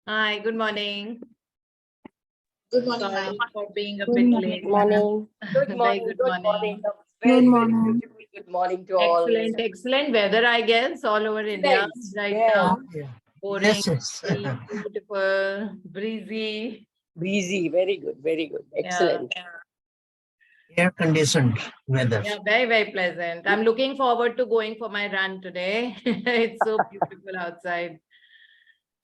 Hi, good morning. Good morning, Sorry ma'am. for being a Good bit morning. late. Morning. Good Very morning. good Good morning. morning. Very, Good very morning. beautiful. Good morning to all. Excellent weather, I guess, all over India Nice. right Yeah. now. Yeah. Boring, Yes. beautiful, breezy. Breezy. Very good. Very good. Yeah, Excellent. Air conditioned weather. yeah, very pleasant. I'm looking forward to going for my run today. It's so beautiful outside.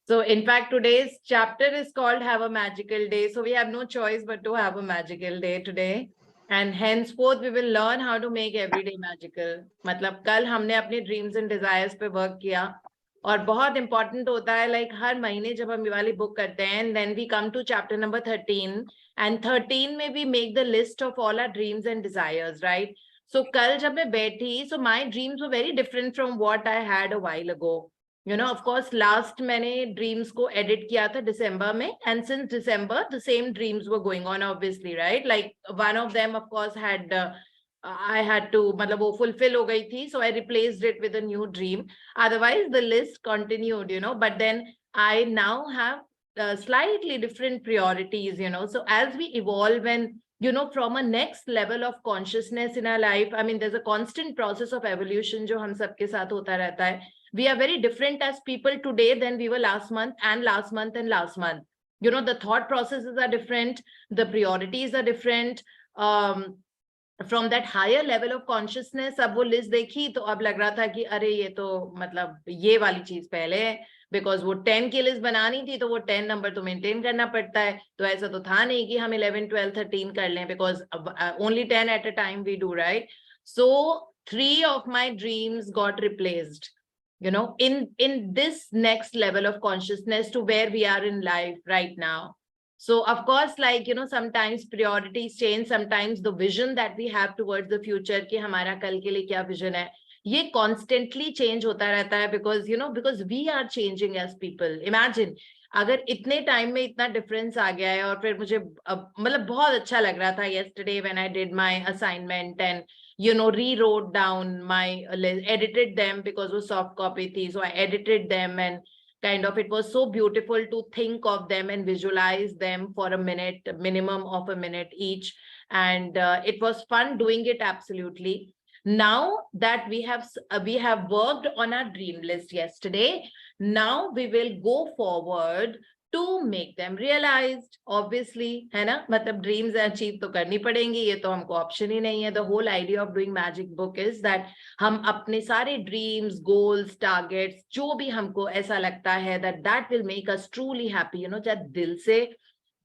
So in fact, today's chapter is called Have a Magical Day. So we have no choice but to have a magical day today. And henceforth, we will learn how to make every day magical. मतलब कल हमने अपने dreams and desires पे work किया और बहुत important होता है like हर महीने जब हम ये वाली book करते हैं and then we come to chapter number 13 and 13 में we make the list of all our dreams and desires, right? So कल जब मैं बैठी, so my dreams were very different from what I had a while ago. Of course, last मैंने dreams को edit किया था December में, and since December, the same dreams were going on, obviously, right? Like one of them, of course, had I had to, मतलब वो fulfill हो गई थी, so I replaced it with a new dream. Otherwise, the list continued, but then I now have slightly different priorities, So as we evolve and from a next level of consciousness in our life, I mean, there's a constant process of evolution जो हम सबके साथ होता रहता है. We are very different as people today than we were last month and last month and last month. The thought processes are different, the priorities are different. From that higher level of consciousness, अब वो list देखी तो अब लग रहा था कि अरे ये तो मतलब ये वाली चीज पहले है, बिकॉज वो 10 की लिस्ट बनानी थी तो वो 10 नंबर तो मेंटेन करना पड़ता है. तो ऐसा तो था नहीं कि हम 11, 12, 13 कर लें, because only 10 at a time we do, right? So 3 of my dreams got replaced, in this next level of consciousness to where we are in life right now. So of course, like, sometimes priorities change, sometimes the vision that we have towards the future कि हमारा कल के लिए क्या vision है, ये constantly change होता रहता है because we are changing as people. Imagine अगर इतने टाइम में इतना डिफरेंस आ गया है. और फिर मुझे मतलब बहुत अच्छा लग रहा था yesterday when I did my assignment and rewrote down my edited them because वो soft copy थी, so I edited them and kind of it was so beautiful to think of them and visualize them for a minute, minimum of a minute each, and it was fun doing it. Absolutely. Now that we have worked on our dream list yesterday, now we will go forward to make them realized, obviously, है ना? मतलब dreams achieve तो करनी पड़ेंगी, ये तो हमको option ही नहीं है. The whole idea of doing magic book is that हम अपने सारे dreams, goals, targets, जो भी हमको ऐसा लगता है that will make us truly happy, जब दिल से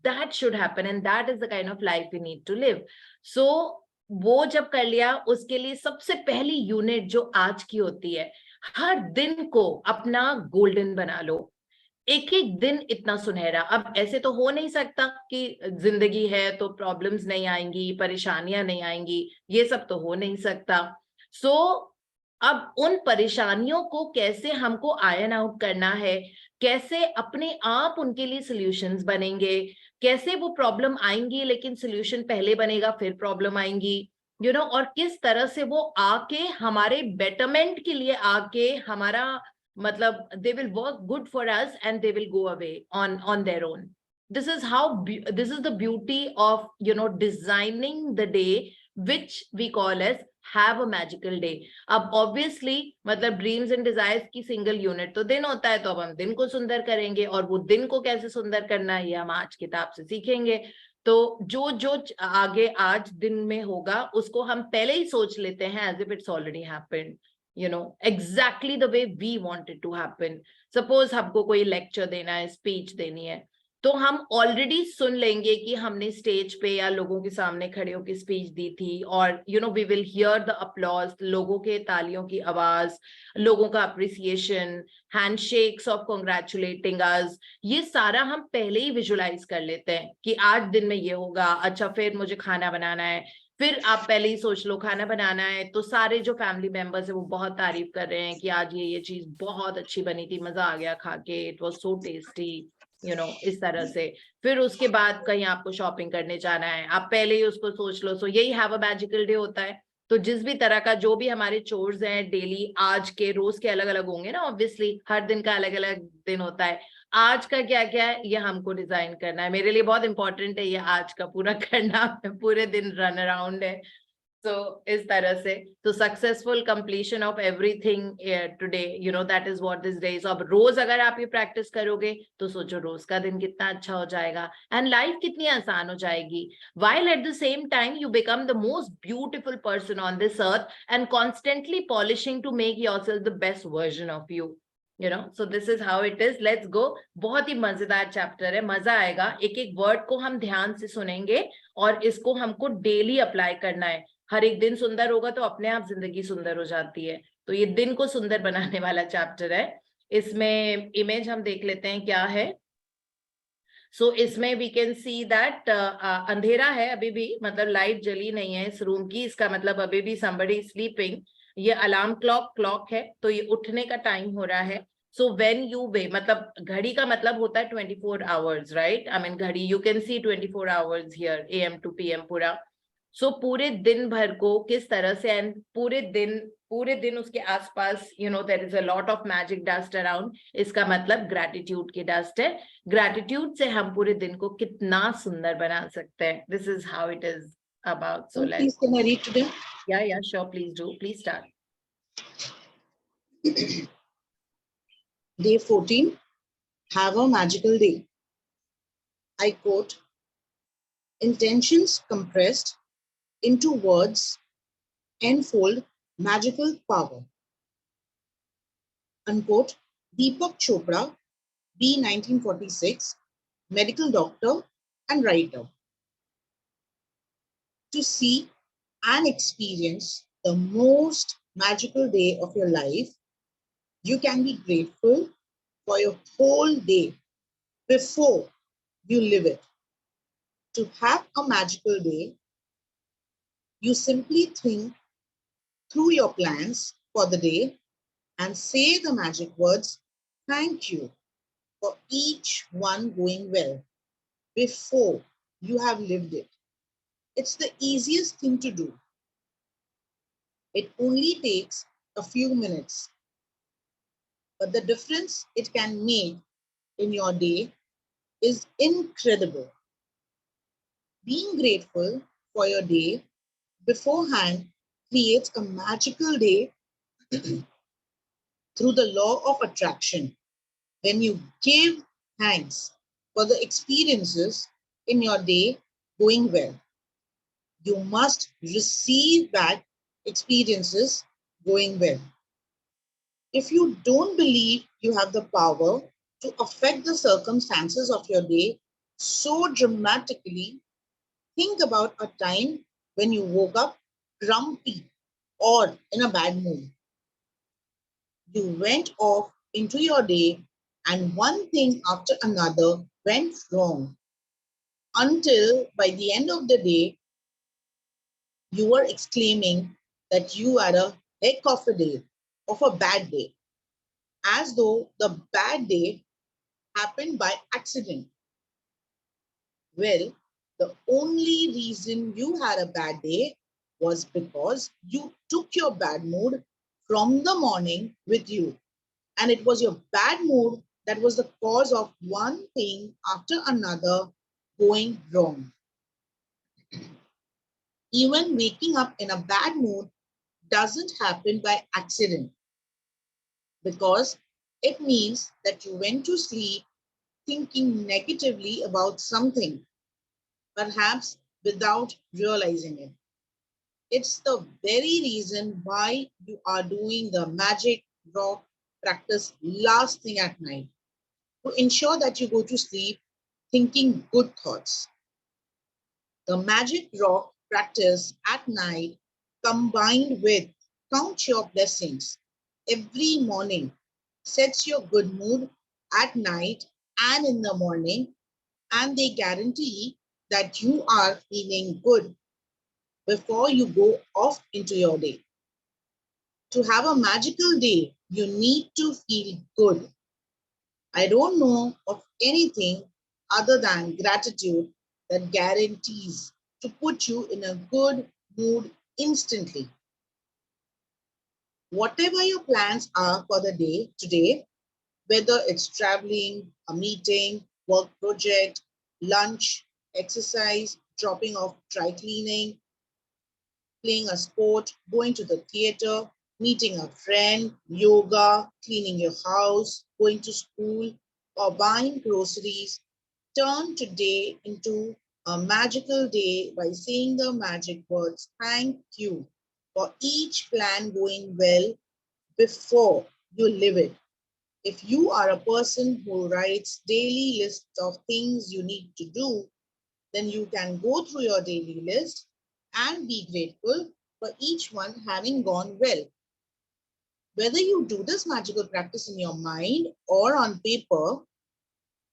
that should happen, and that is the kind of life we need to live. So वो जब कर लिया, उसके लिए सबसे पहली यूनिट जो आज की होती है, हर दिन को अपना गोल्डन बना लो. एक एक दिन इतना सुनहरा. अब ऐसे तो हो नहीं सकता कि जिंदगी है तो प्रॉब्लम्स नहीं आएंगी, परेशानियां नहीं आएंगी, ये सब तो हो नहीं सकता. सो अब उन परेशानियों को कैसे हमको आयन आउट करना है, कैसे अपने आप उनके लिए सॉल्यूशंस बनेंगे, कैसे वो प्रॉब्लम आएंगी लेकिन सॉल्यूशन पहले बनेगा फिर प्रॉब्लम आएंगी, और किस तरह से वो आके हमारे बेटरमेंट के लिए आके हमारा मतलब they will work good for us and they will go away on their own. This is the beauty of designing the day, which we call as have a magical day. अब obviously मतलब dreams and desires की single unit तो दिन होता है, तो अब हम दिन को सुंदर करेंगे, और वो दिन को कैसे सुंदर करना है ये हम आज किताब से सीखेंगे. तो जो आगे आज दिन में होगा उसको हम पहले ही सोच लेते हैं as if it's already happened, exactly the way we want it to happen. Suppose हमको कोई लेक्चर देना है, स्पीच देनी है, तो हम ऑलरेडी सुन लेंगे कि हमने स्टेज पे या लोगों के सामने खड़े होकर स्पीच दी थी, और we will hear the applause, लोगों के तालियों की आवाज, लोगों का appreciation, handshakes of congratulating us. ये सारा हम पहले ही विजुलाइज कर लेते हैं कि आज दिन में ये होगा. अच्छा, फिर मुझे खाना बनाना है, फिर आप पहले ही सोच लो खाना बनाना है तो सारे जो फैमिली मेंबर्स है वो बहुत तारीफ कर रहे हैं कि आज ये चीज बहुत अच्छी बनी थी, मजा आ गया खा के, इट वाज सो टेस्टी, इस तरह से. फिर उसके बाद कहीं आपको शॉपिंग करने जाना है, आप पहले ही उसको सोच लो. सो यही हैव अ मैजिकल डे होता है. तो जिस भी तरह का जो भी हमारे चोर्स हैं डेली, आज के रोज के अलग अलग होंगे ना, ऑब्वियसली हर दिन का अलग अलग दिन होता है, आज का क्या क्या है ये हमको डिजाइन करना है। मेरे लिए बहुत इंपॉर्टेंट है ये आज का पूरा करना, पूरे दिन रन अराउंड है। So इस तरह से तो successful completion of everything today, you know, that is what this day is. अब रोज अगर आप ये प्रैक्टिस करोगे तो सोचो रोज का दिन कितना अच्छा हो जाएगा एंड लाइफ कितनी आसान हो जाएगी, while at the same time you become the most beautiful person on this earth and constantly polishing to make yourself the best version of you, you know. So this is how it is. Let's go. बहुत ही मजेदार chapter है, मजा आएगा। एक एक word को हम ध्यान से सुनेंगे और इसको हमको डेली अप्लाई करना है। हर एक दिन सुंदर होगा तो अपने आप जिंदगी सुंदर हो जाती है। तो ये दिन को सुंदर बनाने वाला चैप्टर है। इसमें इमेज हम देख लेते हैं क्या है। सो इसमें वी कैन सी दैट अंधेरा है अभी भी, मतलब लाइट जली नहीं है इस रूम की, इसका मतलब अभी भी somebody स्लीपिंग। ये अलार्म क्लॉक है, तो ये उठने का टाइम हो रहा है। सो व्हेन यू वे, मतलब घड़ी का मतलब होता है 24 आवर्स, राइट? आई मीन घड़ी, you can see 24 hours here, AM to PM पूरा। सो पूरे दिन भर को किस तरह से, एंड पूरे दिन उसके आसपास, you know, there is a lot of magic dust around. इसका मतलब ग्रैटिट्यूड की डस्ट है। ग्रैटिट्यूड से हम पूरे दिन को कितना सुंदर बना सकते हैं। This is how it is about. So Please, can I read today? yeah, sure, please do. Please start. Day 14, have a magical day. I quote, intentions compressed into words enfold magical power. Unquote, Deepak Chopra, B. 1946, medical doctor and writer. To see and experience the most magical day of your life, you can be grateful for your whole day before you live it. To have a magical day, you simply think through your plans for the day and say the magic words, thank you for each one going well before you have lived it. It's the easiest thing to do. It only takes a few minutes, but the difference it can make in your day is incredible. Being grateful for your day beforehand creates a magical day through the law of attraction. When you give thanks for the experiences in your day going well, you must receive back experiences going well. If you don't believe you have the power to affect the circumstances of your day so dramatically, think about a time when you woke up grumpy or in a bad mood. You went off into your day and one thing after another went wrong until by the end of the day, you were exclaiming that you had a heck of a day, of a bad day, as though the bad day happened by accident. Well, the only reason you had a bad day was because you took your bad mood from the morning with you. And it was your bad mood that was the cause of one thing after another going wrong. Even waking up in a bad mood doesn't happen by accident, because it means that you went to sleep thinking negatively about something, perhaps without realizing it. It's the very reason why you are doing the magic rock practice last thing at night, to ensure that you go to sleep thinking good thoughts. The magic rock practice at night combined with count your blessings every morning sets your good mood at night and in the morning, and they guarantee that you are feeling good before you go off into your day. To have a magical day, you need to feel good. I don't know of anything other than gratitude that guarantees to put you in a good mood instantly. Whatever your plans are for the day today, whether it's traveling, a meeting, work project, lunch, exercise, dropping off dry cleaning, playing a sport, going to the theater, meeting a friend, yoga, cleaning your house, going to school, or buying groceries, turn today into a magical day by saying the magic words, thank you, for each plan going well before you live it. If you are a person who writes daily lists of things you need to do, then you can go through your daily list and be grateful for each one having gone well. Whether you do this magical practice in your mind or on paper,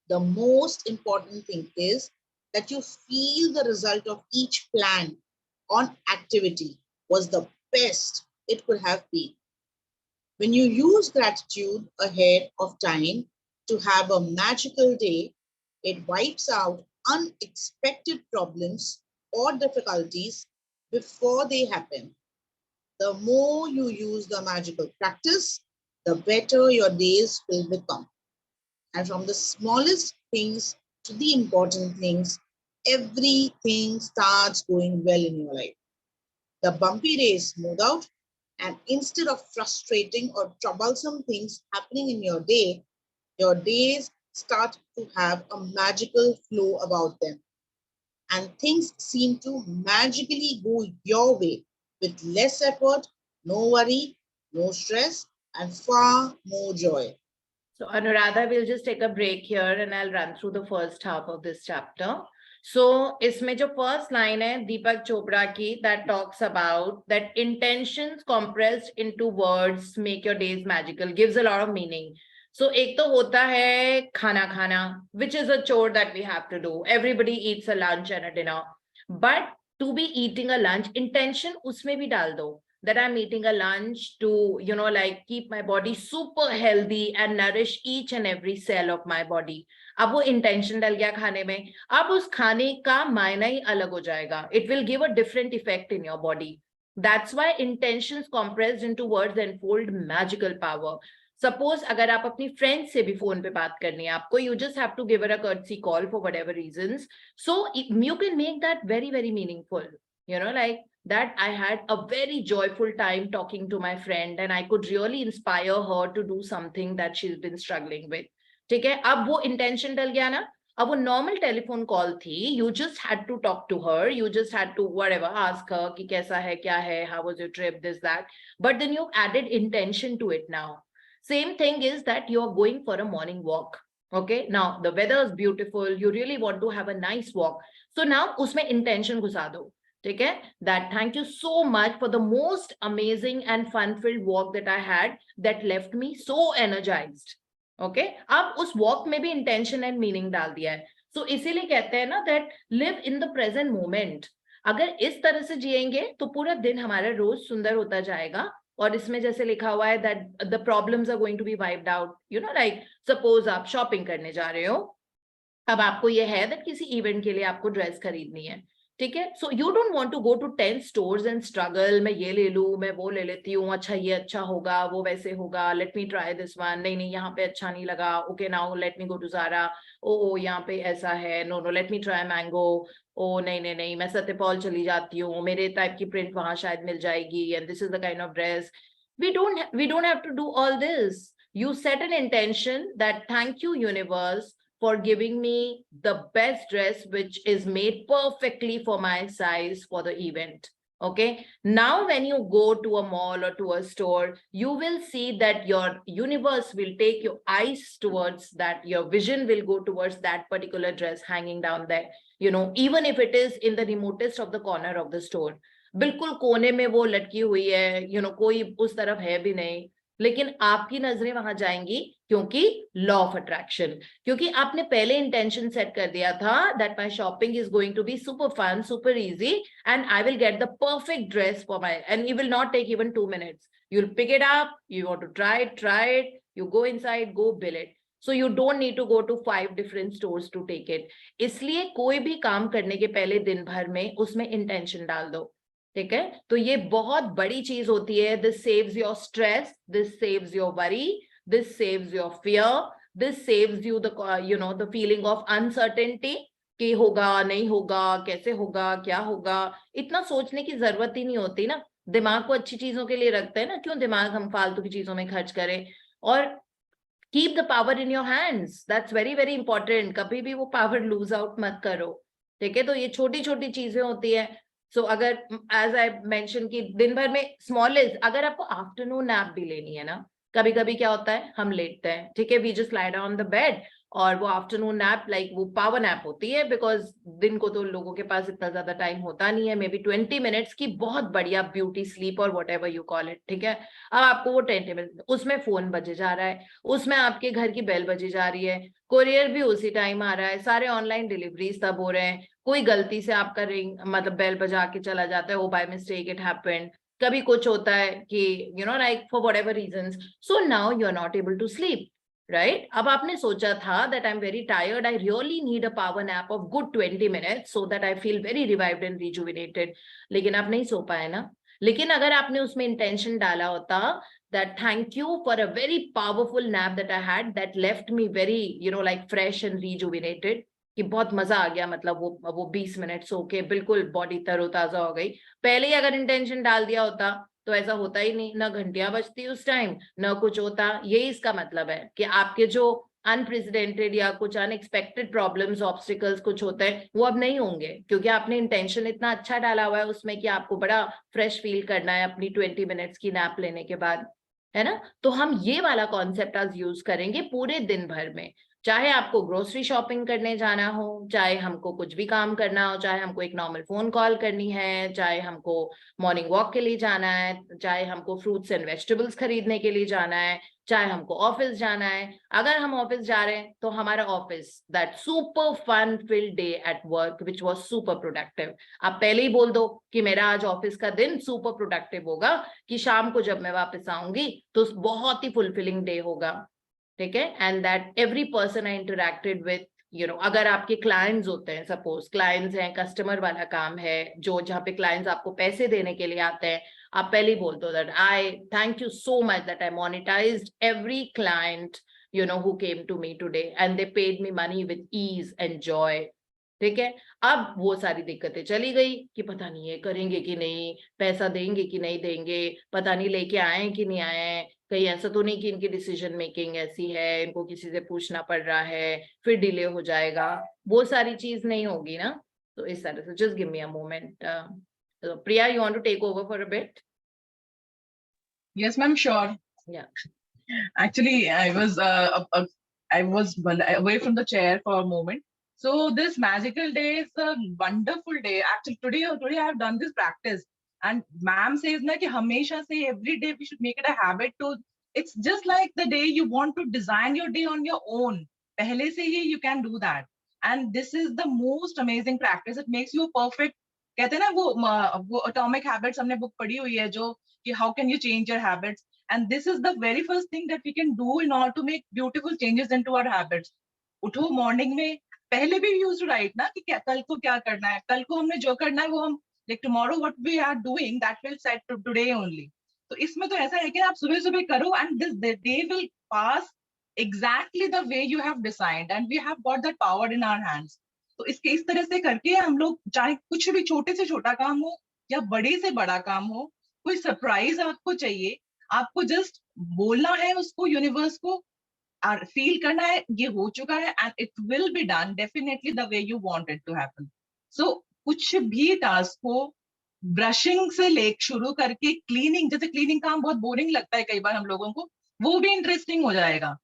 the most important thing is that you feel the result of each plan on activity was the best it could have been. When you use gratitude ahead of time to have a magical day, it wipes out unexpected problems or difficulties before they happen. The more you use the magical practice, the better your days will become. And from the smallest things to the important things, everything starts going well in your life. The bumpy days smooth out, and instead of frustrating or troublesome things happening in your days start to have a magical flow about them. And things seem to magically go your way with less effort, no worry, no stress, and far more joy. So Anuradha, we'll just take a break here and I'll run through the first half of this chapter. So इसमें जो first line है Deepak Chopra की, that talks about that intentions compressed into words make your days magical, gives a lot of meaning. So एक तो होता है खाना खाना, which is a chore that we have to do. Everybody eats a lunch and a dinner. But to be eating a lunch, intention उसमें भी डाल दो. That I'm eating a lunch to, like keep my body super healthy and nourish each and every cell of my body. अब वो intention डल गया खाने में, अब उस खाने का मायना ही अलग हो जाएगा. It will give a different effect in your body. That's why intentions compressed into words enfold magical power. Suppose अगर आप अपनी friend से भी phone पे बात करनी है आपको, you just have to give her a courtesy call for whatever reasons. So you can make that very, very meaningful. Like that I had a very joyful time talking to my friend and I could really inspire her to do something that she's been struggling with. ठीक है, अब वो intention डल गया ना, अब वो normal telephone call थी, you just had to talk to her, you just had to whatever, ask her कि कैसा है, क्या है, how was your trip, this, that, but then you added intention to it now. Same thing is that you're going for a morning walk. Okay, now the weather is beautiful, you really want to have a nice walk. So now उसमें intention घुसा दो. ठीक है, that thank you so much for the most amazing and fun-filled walk that I had that left me so energized. Okay, अब उस walk में भी intention and meaning डाल दिया है. So इसीलिए कहते हैं ना that live in the present moment. अगर इस तरह से जिएंगे तो पूरा दिन हमारा रोज सुंदर होता जाएगा. और इसमें जैसे लिखा हुआ है that the problems are going to be wiped out. Like suppose आप shopping करने जा रहे हो, अब आपको ये है that किसी event के लिए आपको dress खरीदनी है. ठीक है, so you don't want to go to 10 stores and struggle, मैं ये ले लूं, मैं वो ले लेती हूँ, अच्छा ये अच्छा होगा, वो वैसे होगा, let me try this one, नहीं नहीं यहाँ पे अच्छा नहीं लगा, okay now let me go to Zara, ओ यहाँ पे ऐसा है, no no let me try Mango, ओ नहीं नहीं नहीं मैं सत्यपाल चली जाती हूँ, मेरे टाइप की प्रिंट वहां शायद मिल जाएगी, and this is the kind of dress. We don't have to do all this. You set an intention that thank you universe for giving me the best dress which is made perfectly for my size for the event. Okay, now when you go to a mall or to a store, you will see that your universe will take your eyes towards that, your vision will go towards that particular dress hanging down there, even if it is in the remotest of the corner of the store. बिल्कुल कोने में वो लटकी हुई है, कोई उस तरफ है भी नहीं, लेकिन आपकी नजरें वहां जाएंगी क्योंकि लॉ ऑफ अट्रैक्शन, क्योंकि आपने पहले इंटेंशन सेट कर दिया था that my shopping is going to be super fun, super easy, and I will get the perfect dress for my, and you will not take even 2 minutes. You will pick it up, you want to try it, you go inside, go bill it. So you don't need to go to 5 different stores to take it. इसलिए कोई भी काम करने के पहले दिन भर में उसमें इंटेंशन डाल दो. ठीक है, तो ये बहुत बड़ी चीज होती है. This saves your stress, this saves your worry, this saves your fear, this saves you the the feeling of uncertainty कि होगा नहीं होगा, कैसे होगा, क्या होगा. इतना सोचने की जरूरत ही नहीं होती ना. दिमाग को अच्छी चीजों के लिए रखते हैं ना, क्यों दिमाग हम फालतू की चीजों में खर्च करें. और keep the power in your hands, that's very very important. कभी भी वो पावर लूज आउट मत करो. ठीक है, तो ये छोटी छोटी चीजें होती है. सो अगर एज आई मेंशन कि दिन भर में स्मॉलेस्ट, अगर आपको आफ्टरनून नैप भी लेनी है ना, कभी कभी क्या होता है हम लेटते हैं, ठीक है, we just lie down on the bed, और वो आफ्टरनून नैप लाइक वो पावर नैप होती है, बिकॉज दिन को तो लोगों के पास इतना ज्यादा टाइम होता नहीं है. मे बी 20 मिनट्स की बहुत बढ़िया ब्यूटी स्लीप और what ever you call it. ठीक है, अब आपको वो 20 मिनट, उसमें फोन बजे जा रहा है, उसमें आपके घर की बेल बजी जा रही है, कोरियर भी उसी टाइम आ रहा है, सारे ऑनलाइन डिलीवरीज तब हो रहे हैं, कोई गलती से आपका रिंग मतलब बेल बजा के चला जाता है, वो बाय मिस्टेक इट हैपेंड. कभी कुछ होता है कि like for whatever reason, so now you are not able to sleep. Right, अब आपने सोचा था that I am very tired, I really need a power nap of good 20 minutes so that I feel very revived and rejuvenated, लेकिन आप नहीं सो पाए ना. लेकिन अगर आपने उसमें इंटेंशन डाला होता that thank you for a very powerful nap that I had that left me very like fresh and rejuvenated, कि बहुत मजा आ गया, मतलब वो 20 मिनट सो के बिल्कुल बॉडी तरोताजा हो गई. पहले ही अगर इंटेंशन डाल दिया होता तो ऐसा होता ही नहीं, ना घंटियां बजती उस टाइम, ना कुछ होता. यही इसका मतलब है कि आपके जो अनप्रेसिडेंटेड या कुछ अनएक्सपेक्टेड प्रॉब्लम्स ऑब्स्टिकल्स कुछ होते हैं वो अब नहीं होंगे, क्योंकि आपने इंटेंशन इतना अच्छा डाला हुआ है उसमें कि आपको बड़ा फ्रेश फील करना है अपनी 20 मिनट्स की नैप लेने के बाद, है ना. तो हम ये वाला कॉन्सेप्ट आज यूज करेंगे पूरे दिन भर में. चाहे आपको ग्रोसरी शॉपिंग करने जाना हो, चाहे हमको कुछ भी काम करना हो, चाहे हमको एक नॉर्मल फोन कॉल करनी है, चाहे हमको मॉर्निंग वॉक के लिए जाना है, चाहे हमको फ्रूट्स एंड वेजिटेबल्स खरीदने के लिए जाना है, चाहे हमको ऑफिस जाना है. अगर हम ऑफिस जा रहे हैं तो हमारा office that super fun filled day at work which was super productive, आप पहले ही बोल दो कि मेरा आज ऑफिस का दिन सुपर प्रोडक्टिव होगा, कि शाम को जब मैं वापस आऊंगी तो बहुत ही फुलफिलिंग डे होगा. ठीक है, and that every person I interacted with, अगर आपके क्लाइंट्स होते हैं, सपोज क्लाइंट्स हैं, कस्टमर वाला काम है जो जहाँ पे क्लाइंट्स आपको पैसे देने के लिए आते हैं, आप पहले ही बोल दो that I thank you so much that I monetised every client who came to me today and they paid me money with ease and joy. ठीक है, अब वो सारी दिक्कतें चली गई कि पता नहीं ये करेंगे कि नहीं, पैसा देंगे कि नहीं देंगे, पता नहीं लेके आए कि नहीं आए, कहीं ऐसा तो नहीं कि इनकी डिसीजन मेकिंग ऐसी है, इनको किसी से पूछना पड़ रहा है, फिर डिले हो जाएगा, वो सारी चीज नहीं होगी ना. तो इस तरह से just give me a moment. Priya, you want to take over for a bit? Yes, ma'am, sure. Yeah. Actually, I was away from the chair for a moment. So this magical day is a wonderful day. Actually, today I have done this practice, and ma'am says na कि हमेशा से every day we should make it a habit to. It's just like the day you want to design your day on your own. पहले से ही you can do that, and this is the most amazing practice. It makes you perfect. कहते हैं ना वो atomic habits हमने book पढ़ी हुई है जो कि how can you change your habits. And this is the very first thing that we can do in order to make beautiful changes into our habits. उठो मॉर्निंग में, पहले भी यूज टू राइट ना कि क्या कल को क्या करना है, कल को हमने जो करना है वो हम like tomorrow what we are doing that will set to today only. तो इसमें तो ऐसा है कि आप सुबह सुबह करो and this day will pass exactly the way you have decide and we have got that power in our hands. तो इसके इस तरह से करके हम लोग चाहे कुछ भी छोटे से छोटा काम हो या बड़े से बड़ा काम हो, कोई सरप्राइज आपको चाहिए, आपको जस्ट बोलना है उसको यूनिवर्स को, फील करना है ये हो चुका है and it will be done definitely the way you want it to happen. So कुछ भी टास्क को ब्रशिंग से लेक शुरू करके क्लीनिंग, जैसे क्लीनिंग काम बहुत बोरिंग लगता है कई बार हम लोगों को, वो भी इंटरेस्टिंग हो जाएगा.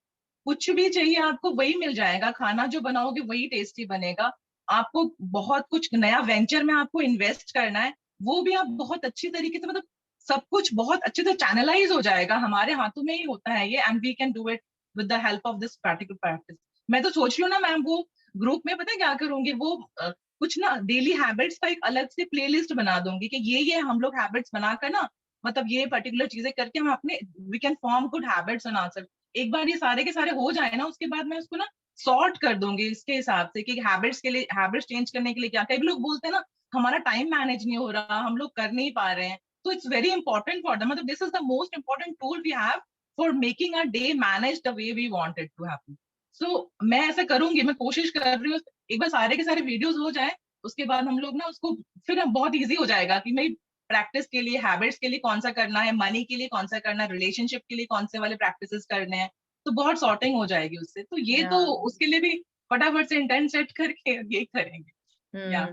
कुछ भी चाहिए आपको वही मिल जाएगा, खाना जो बनाओगे वही टेस्टी बनेगा. आपको बहुत कुछ नया वेंचर में आपको इन्वेस्ट करना है, वो भी आप बहुत अच्छी तरीके से, मतलब सब कुछ बहुत अच्छे से चैनलाइज हो जाएगा, हमारे हाथों में ही होता है ये and we can do it with the help of this practical practice. मैं तो सोच रही हूँ ना मैम, वो ग्रुप में पता है क्या करूंगी, वो कुछ ना डेली हैबिट्स का एक अलग से प्लेलिस्ट बना दूंगी कि ये हम लोग हैबिट्स बनाकर ना, मतलब ये पर्टिकुलर चीजें करके हम अपने we can form good habits on our. एक बार ये सारे के सारे हो जाए ना, उसके बाद मैं उसको ना सॉर्ट कर दूंगी इसके हिसाब से कि हैबिट्स के लिए, हैबिट्स चेंज करने के लिए क्या. कई लोग बोलते हैं ना हमारा टाइम मैनेज नहीं हो रहा, हम लोग कर नहीं पा रहे हैं, तो it's very important for them, मतलब this is the most important tool we have for making a day manage the way we want it to happen. So मैं ऐसा करूंगी, मैं कोशिश कर रही हूँ एक बार सारे के सारे वीडियोस हो जाए, उसके बाद हम लोग ना उसको फिर हम बहुत इजी हो जाएगा कि मैं प्रैक्टिस के लिए, हैबिट्स के लिए कौन सा करना है, मनी के लिए कौन सा करना है, रिलेशनशिप के लिए कौन से वाले प्रैक्टिसेस करने हैं, तो बहुत सॉर्टिंग हो जाएगी उससे। तो ये तो Yeah. उसके लिए भी फटाफट से इंटेंट सेट करके ये करेंगे। या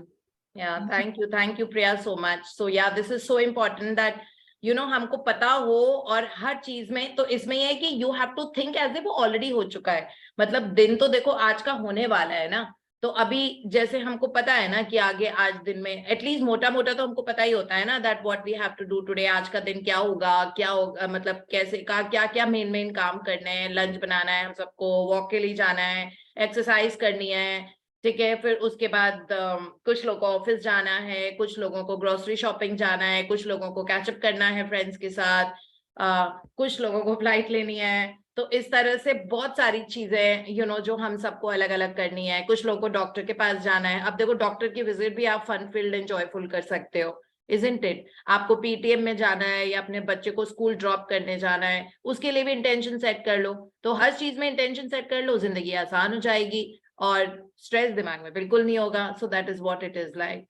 Yeah, thank you, Priya, so much. So yeah, this is so important that हमको पता हो और हर चीज में, तो इसमें ये है कि you have to think as if वो ऑलरेडी हो चुका है। मतलब दिन तो देखो आज का होने वाला है ना, तो अभी जैसे हमको पता है ना कि आगे आज दिन में एटलीस्ट मोटा मोटा तो हमको पता ही होता है ना that what we have to do today, आज का दिन क्या होगा, मतलब कैसे का क्या क्या मेन काम करने हैं, लंच बनाना है हम सबको, वॉक के लिए जाना है, एक्सरसाइज करनी है, ठीक है। फिर उसके बाद कुछ लोगों को ऑफिस जाना है, कुछ लोगों को ग्रोसरी शॉपिंग जाना है, कुछ लोगों को कैचअप करना है फ्रेंड्स के साथ, कुछ लोगों को फ्लाइट लेनी है। तो इस तरह से बहुत सारी चीजें जो हम सबको अलग अलग करनी है। कुछ लोगों को डॉक्टर के पास जाना है। अब देखो डॉक्टर की विजिट भी आप फन फील्ड एंड जॉयफुल कर सकते हो, इजंट इट। आपको पीटीएम में जाना है या अपने बच्चे को स्कूल ड्रॉप करने जाना है, उसके लिए भी इंटेंशन सेट कर लो। तो हर चीज में इंटेंशन सेट कर लो, जिंदगी आसान हो जाएगी और स्ट्रेस दिमाग में बिल्कुल नहीं होगा। So that is what it is like,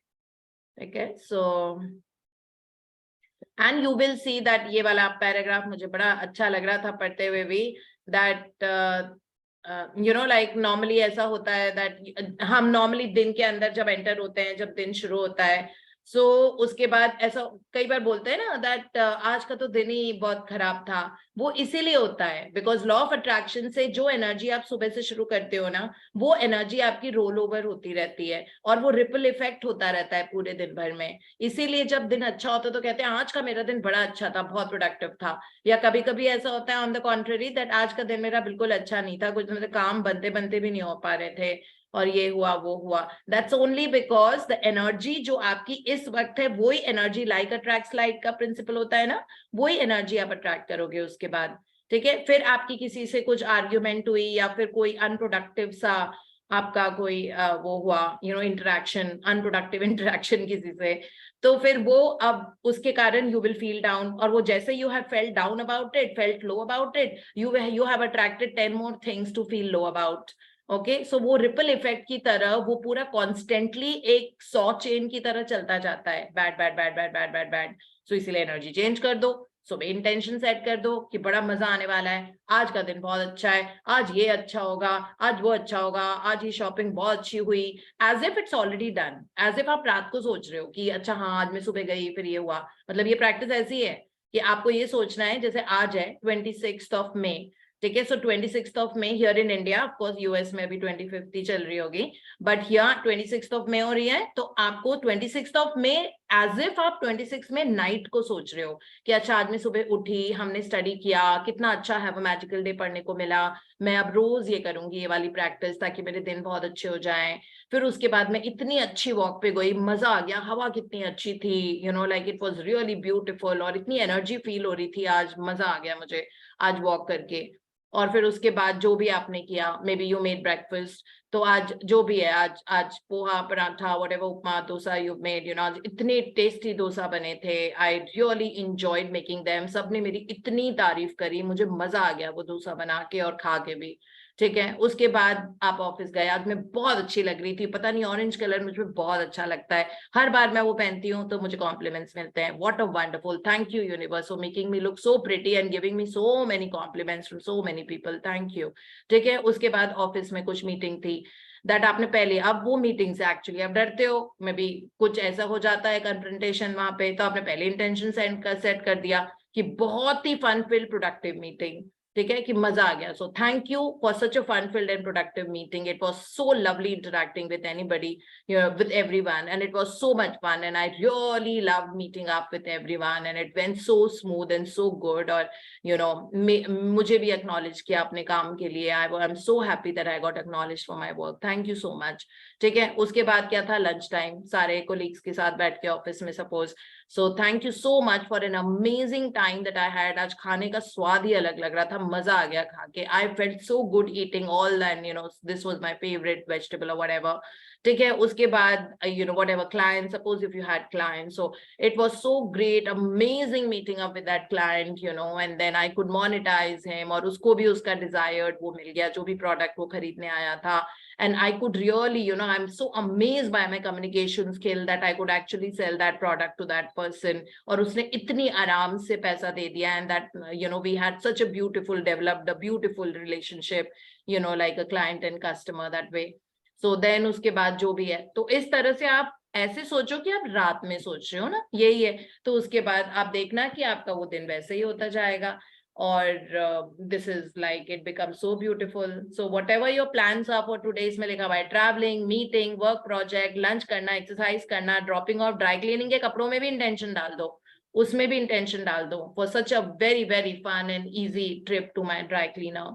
ठीक है। So and you will see that ये वाला पैराग्राफ मुझे बड़ा अच्छा लग रहा था पढ़ते हुए भी, दैट लाइक नॉर्मली ऐसा होता है दैट हम नॉर्मली दिन के अंदर जब एंटर होते हैं, जब दिन शुरू होता है, सो उसके बाद ऐसा कई बार बोलते हैं ना दैट आज का तो दिन ही बहुत खराब था। वो इसीलिए होता है बिकॉज लॉ ऑफ अट्रैक्शन से जो एनर्जी आप सुबह से शुरू करते हो ना, वो एनर्जी आपकी रोल ओवर होती रहती है और वो रिपल इफेक्ट होता रहता है पूरे दिन भर में। इसीलिए जब दिन अच्छा होता है तो कहते हैं आज का मेरा दिन बड़ा अच्छा था, बहुत प्रोडक्टिव था। या कभी कभी ऐसा होता है ऑन द कॉन्ट्ररी दैट आज का दिन मेरा बिल्कुल अच्छा नहीं था, कुछ मतलब काम बनते बनते भी नहीं हो पा रहे थे और ये हुआ वो हुआ। That's only because the energy जो आपकी इस वक्त है, वही एनर्जी लाइक अट्रैक्ट्स लाइक का प्रिंसिपल होता है ना, वही एनर्जी आप अट्रैक्ट करोगे उसके बाद, ठीक है। फिर आपकी किसी से कुछ आर्ग्यूमेंट हुई या फिर कोई अनप्रोडक्टिव सा आपका कोई वो हुआ इंटरेक्शन, अनप्रोडक्टिव इंटरेक्शन किसी से, तो फिर वो अब उसके कारण यू विल फील डाउन, और वो जैसे you have felt down about it, felt low about it, you have attracted 10 more things to feel low about. Okay, so वो रिपल इफेक्ट की तरह वो पूरा कॉन्स्टेंटली एक 100 चेन की तरह चलता जाता है, bad bad bad bad bad bad bad. So इसीलिए एनर्जी चेंज कर दो, सुबह इंटेंशन सेट कर दो कि बड़ा मजा आने वाला है, आज का दिन बहुत अच्छा है, आज ये अच्छा होगा, आज वो अच्छा होगा, आज ये शॉपिंग बहुत अच्छी हुई, as if it's already done, as if आप रात को सोच रहे हो कि अच्छा हाँ आज मैं सुबह गई फिर ये हुआ। मतलब ये प्रैक्टिस ऐसी है कि आपको ये सोचना है, जैसे आज है 26th ऑफ मई, ठीक है। So 26th of May here in India, of course US में अभी 25th ही चल रही होगी, बट हियर 26th ऑफ मई हो रही है। तो आपको 26th of May as if आप 26 में नाइट को सोच रहे हो कि अच्छा आज मैं सुबह उठी, हमने स्टडी किया, कितना अच्छा हैव अ मैजिकल डे पढ़ने को मिला, मैं अब रोज ये करूंगी ये वाली प्रैक्टिस ताकि मेरे दिन बहुत अच्छे हो जाएं। फिर उसके बाद मैं इतनी अच्छी वॉक पे गई, मजा आ गया, हवा कितनी अच्छी थी, like it was really beautiful, और इतनी एनर्जी फील हो रही थी आज, मजा आ गया मुझे आज वॉक करके। और फिर उसके बाद जो भी आपने किया, may be you made breakfast, तो आज जो भी है, आज आज poha paratha whatever, upma dosa you made, आज इतने टेस्टी डोसा बने थे, I really enjoyed making them, सबने मेरी इतनी तारीफ करी, मुझे मजा आ गया वो डोसा बना के और खा के भी, ठीक है। उसके बाद आप ऑफिस गए, आज मैं बहुत अच्छी लग रही थी, पता नहीं ऑरेंज कलर मुझे बहुत अच्छा लगता है, हर बार मैं वो पहनती हूँ तो मुझे कॉम्प्लीमेंट्स मिलते हैं, what a wonderful, thank you universe for making me look so pretty and giving me so many compliments from so many people, thank you, ठीक है। उसके बाद ऑफिस में कुछ मीटिंग थी दैट आपने पहले, अब वो मीटिंग से एक्चुअली आप डरते हो, मे बी कुछ ऐसा हो जाता है कन्फ्रंटेशन वहां पे, तो आपने पहले इंटेंशन सेट कर दिया कि बहुत ही फन फिल्ड प्रोडक्टिव मीटिंग, ठीक है, कि मजा आ गया। So thank you for such a fun filled and productive meeting, it was so lovely interacting with anybody, with everyone, and it was so much fun, and I really loved meeting up with everyone, and it went so smooth and so good, और मुझे भी acknowledge किया अपने काम के लिए, I'm so happy that I got acknowledged for my work, thank you so much, ठीक है। उसके बाद क्या था, लंच टाइम, सारे कोलीग्स के साथ बैठ के ऑफिस में suppose So thank you so much for an amazing time that I had. आज खाने का स्वाद ही अलग लग रहा था, मजा आ गया खा के. I felt so good eating all, and this was my favorite vegetable or whatever. ठीक है, उसके बाद whatever client, suppose if you had clients, so it was so great, amazing meeting up with that client, and then I could monetize him, और उसको भी उसका desired वो मिल गया, जो भी product वो खरीदने आया था. And I could really, I'm so amazed by my communication skill that I could actually sell that product to that person. और उसने इतनी आराम से पैसा दे दिया, and that, we had such a developed a beautiful relationship, like a client and customer that way. So then उसके बाद जो भी है, तो इस तरह से आप ऐसे सोचो कि आप रात में सोच रहे हो ना, यही है. तो उसके बाद आप देखना कि आपका वो दिन वैसे ही होता जाएगा. Or this is like, it becomes so beautiful. So whatever your plans are for today, इसमें लिखा हुआ है traveling, meeting, work project, lunch करना, exercise करना, dropping off, dry cleaning के कपड़ों में भी intention डाल दो, उसमें भी intention डाल दो, for such a very very fun and easy trip to my dry cleaner.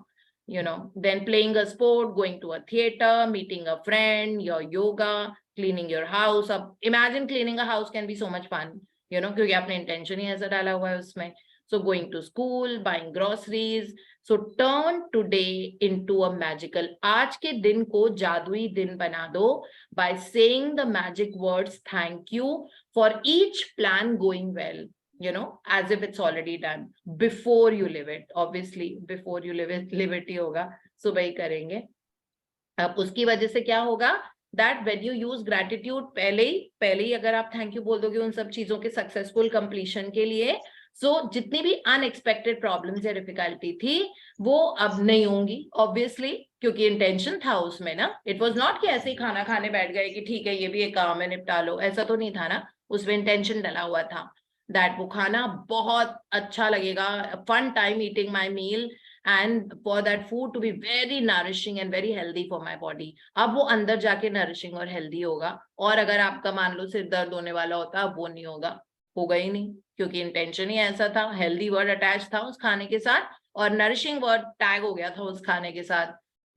Then playing a sport, going to a theater, meeting a friend, your yoga, cleaning your house. अब imagine cleaning a house can be so much fun, क्योंकि आपने intention ही ऐसा डाला हुआ है उसमें. So going to school, buying groceries. So turn today into a magical. आज के दिन को जादुई दिन बना दो by saying the magic words thank you for each plan going well, as if it's already done before you live it. Obviously, before you live it ही होगा. So वही करेंगे. अब उसकी वजह से क्या होगा, that when you use gratitude पहले ही अगर आप thank you बोल दोगे उन सब चीजों के successful completion के लिए, so जितनी भी अनएक्सपेक्टेड प्रॉब्लम्स या डिफिकल्टी थी वो अब नहीं होंगी, ऑब्वियसली, क्योंकि इंटेंशन था उसमें ना. इट वाज नॉट कि ऐसे ही खाना खाने बैठ गए कि ठीक है ये भी एक काम है निपटा लो, ऐसा तो नहीं था ना. उसमें इंटेंशन डला हुआ था दैट वो खाना बहुत अच्छा लगेगा, fun time eating my meal, and for that food to be very nourishing and very healthy for my body. अब वो अंदर जाके nourishing और healthy होगा. और अगर आपका मान लो सिर दर्द होने वाला होता, अब वो नहीं होगा ही नहीं, क्योंकि इंटेंशन ही ऐसा था. हेल्दी वर्ड अटैच था उस खाने के साथ, और नरिशिंग वर्ड टैग हो गया था उस खाने के साथ.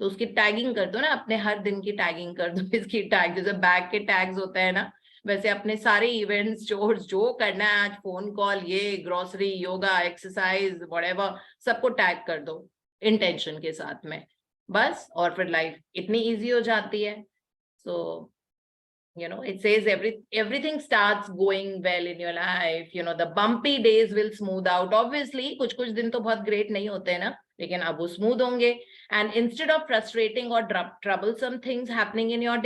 तो उसकी टैगिंग कर दो ना, अपने हर दिन की टैगिंग कर दो. इसकी टैग जैसे बैग के टैग्स होते हैं ना, वैसे अपने सारे इवेंट्स जो करना है आज, फोन कॉल, ये ग्रोसरी, योगा, एक्सरसाइज, व्हाटएवर, सबको टैग कर दो इंटेंशन के साथ में, बस. और फिर लाइफ इतनी इजी हो जाती है. सो it says everything starts going well in your life. The bumpy days will smooth out. Obviously, कुछ दिन तो बहुत great नहीं होते हैं ना, लेकिन अब वो smooth होंगे. And instead of frustrating or troublesome things happening in your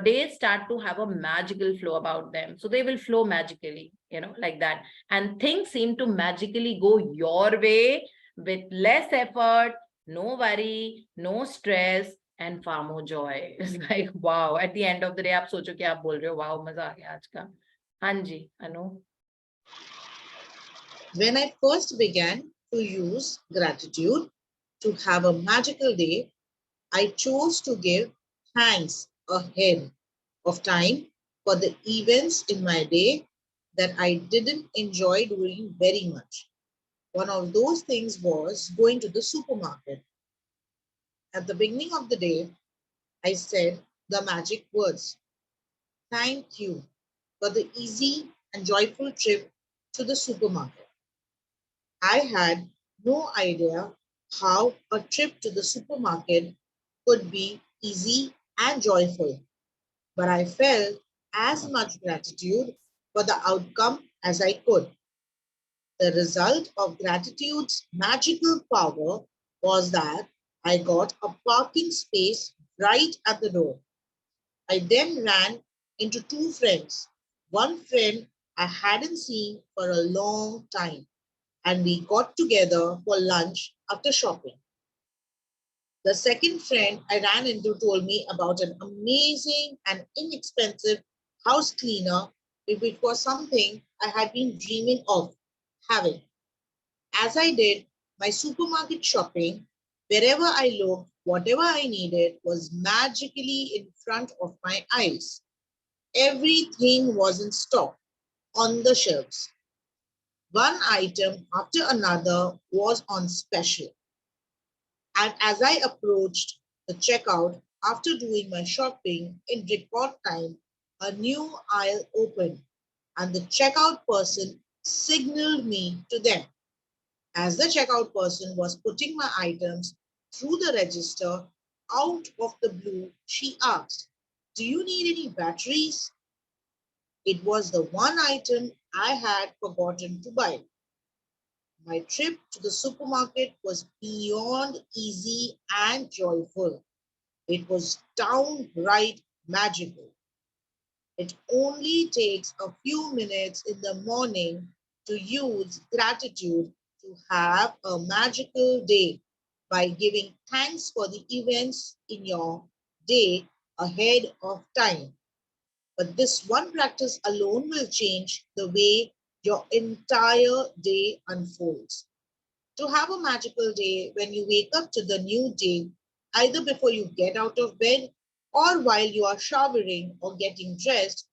days start to have a magical flow about them. So they will flow magically, like that. And things seem to magically go your way with less effort, no worry, no stress, and far more joy. It's like, wow. At the end of the day, आप सोचो कि आप बोल रहे हो, wow, मजा आ गया आज का. हाँ जी, अनु. When I first began to use gratitude to have a magical day, I chose to give thanks ahead of time for the events in my day that I didn't enjoy doing very much. One of those things was going to the supermarket. At the beginning of the day, I said the magic words, thank you for the easy and joyful trip to the supermarket. I had no idea how a trip to the supermarket could be easy and joyful, but I felt as much gratitude for the outcome as I could. The result of gratitude's magical power was that I got a parking space right at the door. I then ran into two friends. One friend I hadn't seen for a long time, and we got together for lunch after shopping. The second friend I ran into told me about an amazing and inexpensive house cleaner, which was something I had been dreaming of having. As I did my supermarket shopping, wherever I looked, whatever I needed was magically in front of my eyes. Everything was in stock on the shelves. One item after another was on special. And as I approached the checkout after doing my shopping in record time, a new aisle opened. and the checkout person signaled me to them. As the checkout person was putting my items through the register, out of the blue, she asked, "Do you need any batteries?" It was the one item I had forgotten to buy. My trip to the supermarket was beyond easy and joyful. It was downright magical. It only takes a few minutes in the morning to use gratitude to have a magical day by giving thanks for the events in your day ahead of time. But this one practice alone will change the way your entire day unfolds. To have a magical day when you wake up to the new day, either before you get out of bed or while you are showering or getting dressed,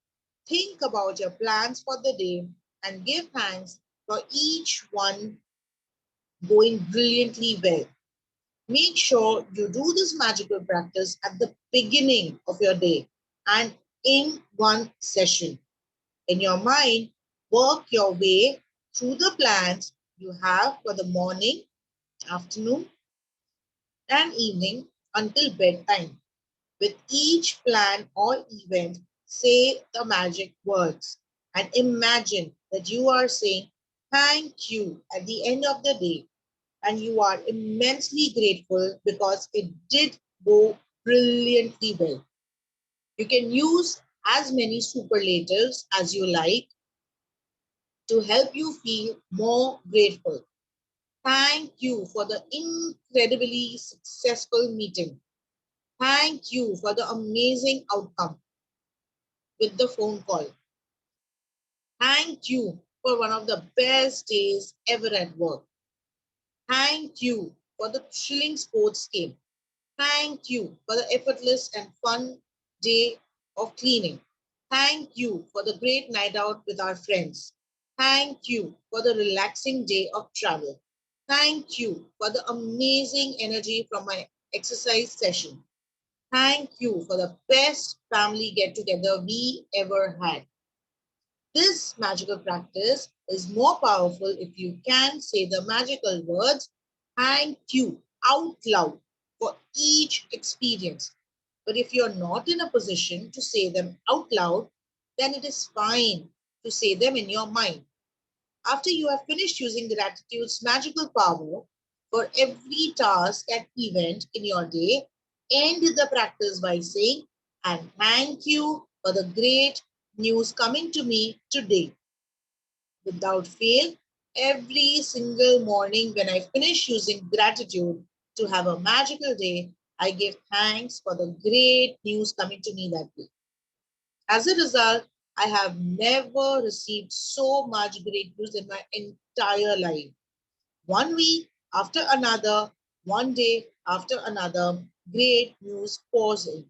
think about your plans for the day and give thanks for each one going brilliantly well. Make sure you do this magical practice at the beginning of your day and in one session. In your mind, work your way through the plans you have for the morning, afternoon, and evening until bedtime. With each plan or event, say the magic words and imagine that you are saying thank you at the end of the day and you are immensely grateful because it did go brilliantly well. You can use as many superlatives as you like to help you feel more grateful. Thank you for the incredibly successful meeting. Thank you for the amazing outcome with the phone call. Thank you for one of the best days ever at work. Thank you for the thrilling sports game. Thank you for the effortless and fun day of cleaning. Thank you for the great night out with our friends. Thank you for the relaxing day of travel. Thank you for the amazing energy from my exercise session. Thank you for the best family get together we ever had. This magical practice is more powerful if you can say the magical words thank you out loud for each experience. But if you're not in a position to say them out loud, then it is fine to say them in your mind. After you have finished using gratitude's magical power for every task and event in your day, end the practice by saying, "And thank you for the great news coming to me today." Without fail, every single morning when I finish using gratitude to have a magical day, I give thanks for the great news coming to me that day. As a result, I have never received so much great news in my entire life. One week after another, one day after another, great news pours in.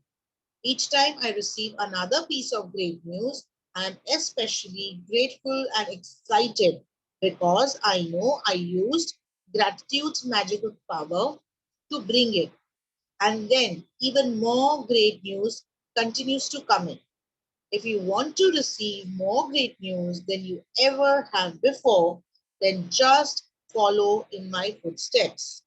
Each time I receive another piece of great news, I am especially grateful and excited because I know I used gratitude's magical power to bring it. And then even more great news continues to come in. If you want to receive more great news than you ever have before, then just follow in my footsteps.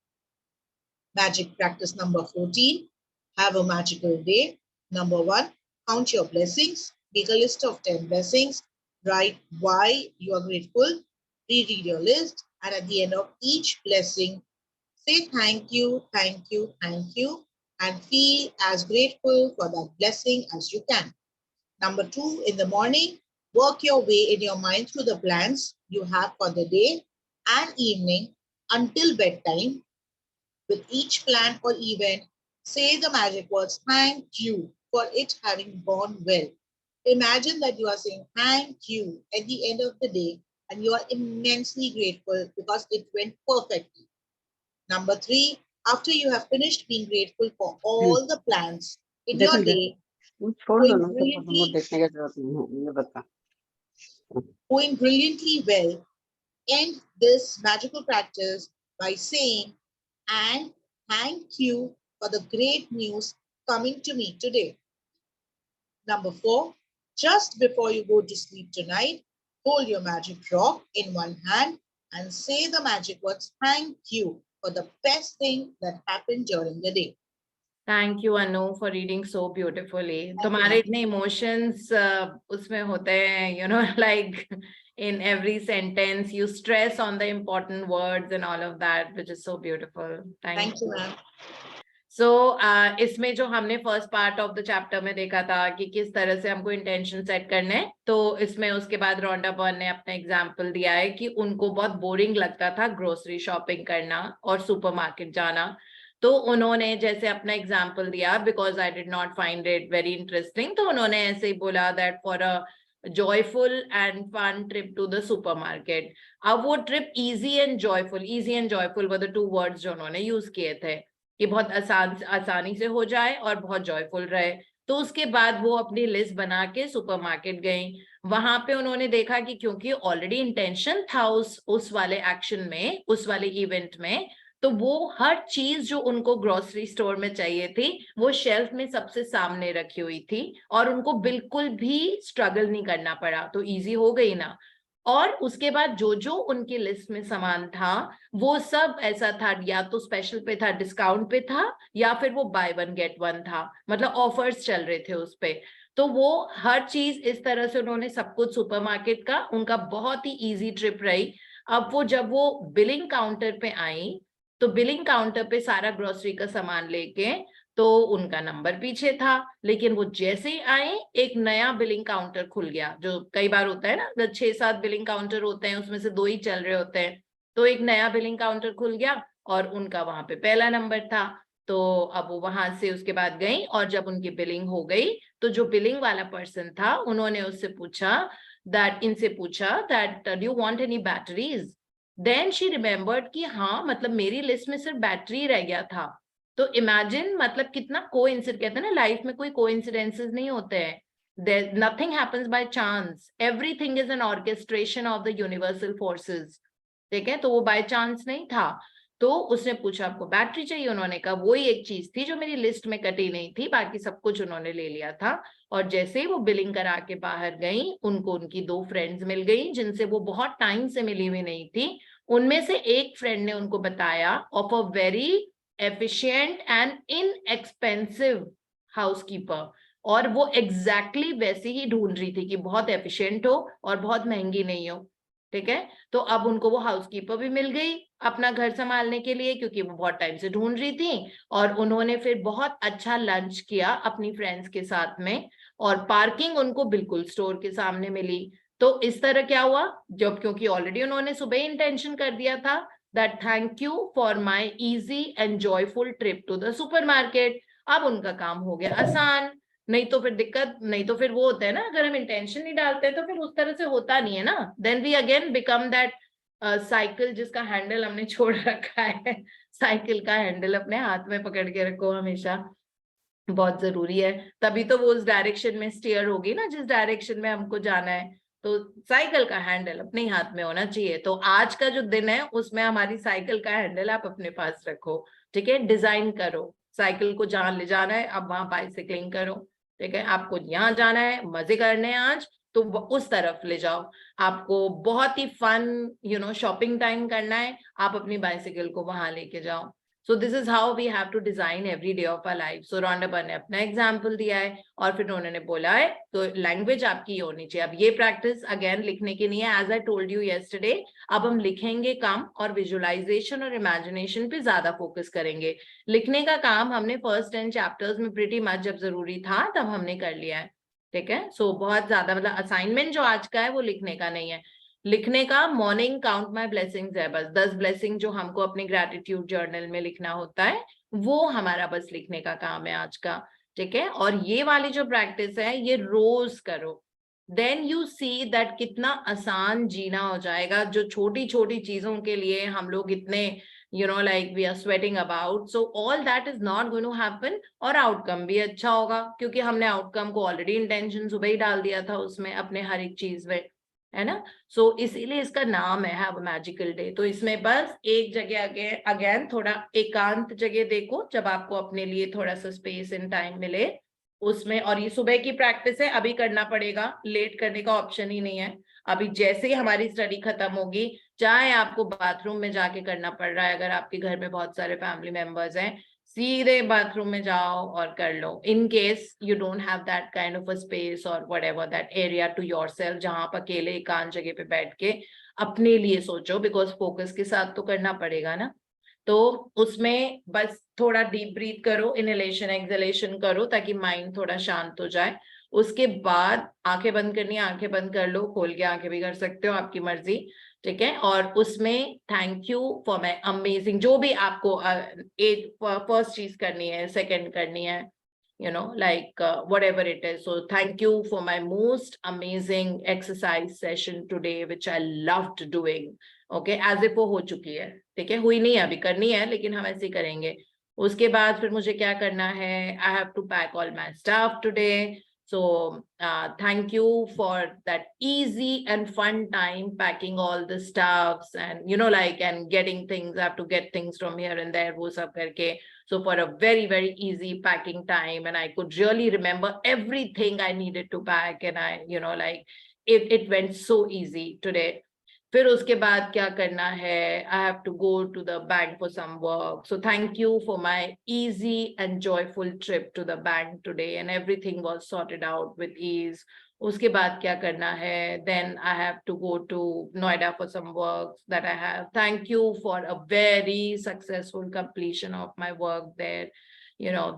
Magic practice number 14. Have a magical day. Number 1. Count your blessings. Make a list of 10 blessings. Write why you are grateful. Reread your list. And at the end of each blessing, say thank you, thank you, thank you. And feel as grateful for that blessing as you can. Number 2, in the morning, work your way in your mind through the plans you have for the day and evening until bedtime. With each plan or event, say the magic words, thank you for it having gone well. Imagine that you are saying thank you at the end of the day and you are immensely grateful because it went perfectly. Number 3, after you have finished being grateful for all the plans in देखो your इधर day, वो छोड़ दो going ना तो वो brilliantly, देखने की जरूरत नहीं है ये बता going brilliantly well, end this magical practice by saying, "And thank you for the great news coming to me today." Number 4, just before you go to sleep tonight, Hold your magic rock in one hand and say the magic words, thank you for the best thing that happened during the day. Thank you, Anu, for reading so beautifully. you, तुम्हारे ma'am. इतने emotions उसमें होते हैं, you know, like in every sentence, you stress on the important words and all of that, which is so beautiful. Thank you, ma'am. सो इसमें जो हमने first part of the chapter में देखा था कि किस तरह से हमको इंटेंशन सेट करने हैं, तो इसमें उसके बाद रोंडा बर्न ने अपना एग्जांपल दिया है कि उनको बहुत बोरिंग लगता था ग्रोसरी शॉपिंग करना और सुपरमार्केट जाना। तो उन्होंने जैसे अपना एग्जांपल दिया, because I did not find it very interesting, तो उन्होंने ऐसे ही बोला that for a joyful and fun trip to the supermarket। अब वो trip easy and joyful were the two words जो उन्होंने यूज किए थे कि बहुत आसानी से हो जाए और बहुत जॉयफुल रहे। तो उसके बाद वो अपनी लिस्ट बना के सुपरमार्केट गई। वहां पे उन्होंने देखा कि क्योंकि ऑलरेडी इंटेंशन था उस वाले एक्शन में, उस वाले इवेंट में, तो वो हर चीज जो उनको ग्रोसरी स्टोर में चाहिए थी वो शेल्फ में सबसे सामने रखी हुई थी और उनको बिल्कुल भी स्ट्रगल नहीं करना पड़ा। तो इजी हो गई ना। और उसके बाद जो जो उनकी लिस्ट में सामान था वो सब ऐसा था, या तो स्पेशल पे था, डिस्काउंट पे था, या फिर वो बाय वन गेट वन था, मतलब ऑफर्स चल रहे थे उस पे। तो वो हर चीज इस तरह से उन्होंने सब कुछ सुपरमार्केट का, उनका बहुत ही इजी ट्रिप रही। अब वो जब वो बिलिंग काउंटर पे आई तो बिलिंग काउंटर पे सारा ग्रोसरी का सामान लेके, तो उनका नंबर पीछे था, लेकिन वो जैसे ही आए एक नया बिलिंग काउंटर खुल गया। जो कई बार होता है ना, 6-7 बिलिंग काउंटर होते हैं, उसमें से 2 ही चल रहे होते हैं। तो एक नया बिलिंग काउंटर खुल गया और उनका वहां पे पहला नंबर था। तो अब वो वहां से उसके बाद गई और जब उनकी बिलिंग हो गई तो जो बिलिंग वाला पर्सन था उन्होंने उससे पूछा that do you want any batteries. Then she remembered कि हाँ, मतलब मेरी लिस्ट में सिर्फ बैटरी रह गया था। तो इमेजिन, मतलब कितना कोइंसिडेंस, कहते हैं ना लाइफ में कोई कोइंसिडेंसेस नहीं होते हैं, there nothing happens by chance, everything is an orchestration of the universal forces। ठीक है, तो वो बाय चांस नहीं था। तो उसने पूछा आपको बैटरी चाहिए, उन्होंने कहा वही एक चीज थी जो मेरी लिस्ट में कटी नहीं थी, बाकी सब कुछ उन्होंने ले लिया था। और जैसे ही वो बिलिंग करा के बाहर गई, उनको उनकी 2 फ्रेंड्स मिल गई जिनसे वो बहुत टाइम से मिली हुई नहीं थी। उनमें से एक फ्रेंड ने उनको बताया of a very efficient and inexpensive housekeeper, और वो एग्जैक्टली वैसी ही ढूंढ रही थी कि बहुत एफिशिएंट हो और बहुत महंगी नहीं हो। ठीक है, तो अब उनको वो हाउसकीपर भी मिल गई अपना घर संभालने के लिए, क्योंकि वो बहुत टाइम से ढूंढ रही थी। और उन्होंने फिर बहुत अच्छा लंच किया अपनी फ्रेंड्स के साथ में, और पार्किंग उनको बिल्कुल स्टोर के सामने मिली। तो इस तरह क्या हुआ, जब क्योंकि ऑलरेडी उन्होंने सुबह ही इंटेंशन कर दिया था that thank you for my easy and joyful trip to the supermarket, अब उनका काम हो गया आसान। नहीं तो फिर दिक्कत, नहीं तो फिर वो होता है ना, अगर हम इंटेंशन नहीं डालते तो फिर उस तरह से होता नहीं है ना, then we again become that cycle जिसका हैंडल हमने छोड़ रखा है। साइकिल का हैंडल अपने हाथ में पकड़ के रखो हमेशा, बहुत जरूरी है, तभी तो वो उस डायरेक्शन में स्टीयर होगी ना जिस डायरेक्शन में हमको जाना है। तो साइकिल का हैंडल अपने हाथ में होना चाहिए। तो आज का जो दिन है उसमें हमारी साइकिल का हैंडल आप अपने पास रखो। ठीक है, डिजाइन करो साइकिल को, जहां ले जाना है अब वहां बाइसिकलिंग करो। ठीक है, आपको यहाँ जाना है, मजे करने हैं आज, तो उस तरफ ले जाओ। आपको बहुत ही फन शॉपिंग टाइम करना है, आप अपनी बाइसिकल को वहां लेके जाओ। So this is how we have to design every day of our life. So Rhonda ने अपना एग्जाम्पल दिया है और फिर उन्होंने बोला है तो लैंग्वेज आपकी होनी चाहिए। अब ये प्रैक्टिस अगेन लिखने की नहीं है, as I told you yesterday, अब हम लिखेंगे कम और विजुअलाइजेशन और इमेजिनेशन पे ज्यादा फोकस करेंगे। लिखने का काम हमने फर्स्ट 10 चैप्टर्स में प्रीटी मच जब जरूरी था तब हमने कर लिया है। ठीक है, सो बहुत ज्यादा, मतलब असाइनमेंट जो आज का है वो लिखने का नहीं है। लिखने का मॉर्निंग काउंट माई ब्लेसिंग्स है, बस 10 ब्लेसिंग जो हमको अपने ग्रेटिट्यूड जर्नल में लिखना होता है वो हमारा बस लिखने का काम है आज का। ठीक है, और ये वाली जो प्रैक्टिस है ये रोज करो, देन यू सी दैट कितना आसान जीना हो जाएगा। जो छोटी छोटी चीजों के लिए हम लोग इतने like we are sweating about, so all that is not going to happen, और आउटकम भी अच्छा होगा क्योंकि हमने आउटकम को ऑलरेडी इंटेंशन सुबह ही डाल दिया था उसमें अपने हर एक चीज में, है ना। सो इसीलिए इसका नाम है हैव अ मैजिकल डे। तो इसमें बस एक जगह अगेन थोड़ा एकांत जगह देखो जब आपको अपने लिए थोड़ा सा स्पेस एंड टाइम मिले, उसमें, और ये सुबह की प्रैक्टिस है, अभी करना पड़ेगा, लेट करने का ऑप्शन ही नहीं है। अभी जैसे ही हमारी स्टडी खत्म होगी, चाहे आपको बाथरूम में जाके करना पड़ रहा है, अगर आपके घर में बहुत सारे फैमिली मेंबर्स हैं, सीधे बाथरूम में जाओ और कर लो। In case you don't have that kind of a space और whatever that area to yourself, जहां आप अकेले एकांत जगह पे बैठ के अपने लिए सोचो, बिकॉज फोकस के साथ तो करना पड़ेगा ना। तो उसमें बस थोड़ा डीप ब्रीथ करो, इनहेलेशन एक्सहेलेशन करो, ताकि माइंड थोड़ा शांत हो जाए। उसके बाद आंखें बंद करनी है, आंखें बंद कर लो, खोल के आंखें भी कर सकते हो, आपकी मर्जी, ठीक है। और उसमें thank you for my amazing, जो भी आपको फर्स्ट चीज करनी है, सेकंड करनी है, like whatever it is. So thank you for my most amazing exercise session today, which I loved doing. Okay, as if वो हो चुकी है, ठीक है, हुई नहीं है, अभी करनी है, लेकिन हम ऐसे ही करेंगे। उसके बाद फिर मुझे क्या करना है, I have to pack all my stuff today. So thank you for that easy and fun time packing all the stuffs and like and getting things. I have to get things from here and there, वो सब करके. So for a very, very easy packing time, and I could really remember everything I needed to pack, and I, like it went so easy today. फिर उसके बाद क्या करना है, I have to go to the bank for some work. So thank you for my easy and joyful trip to the bank today, and everything was sorted out with ease. उसके बाद क्या करना है, then I have to go to Noida for some work that I have. Thank you for a very successful completion of my work there.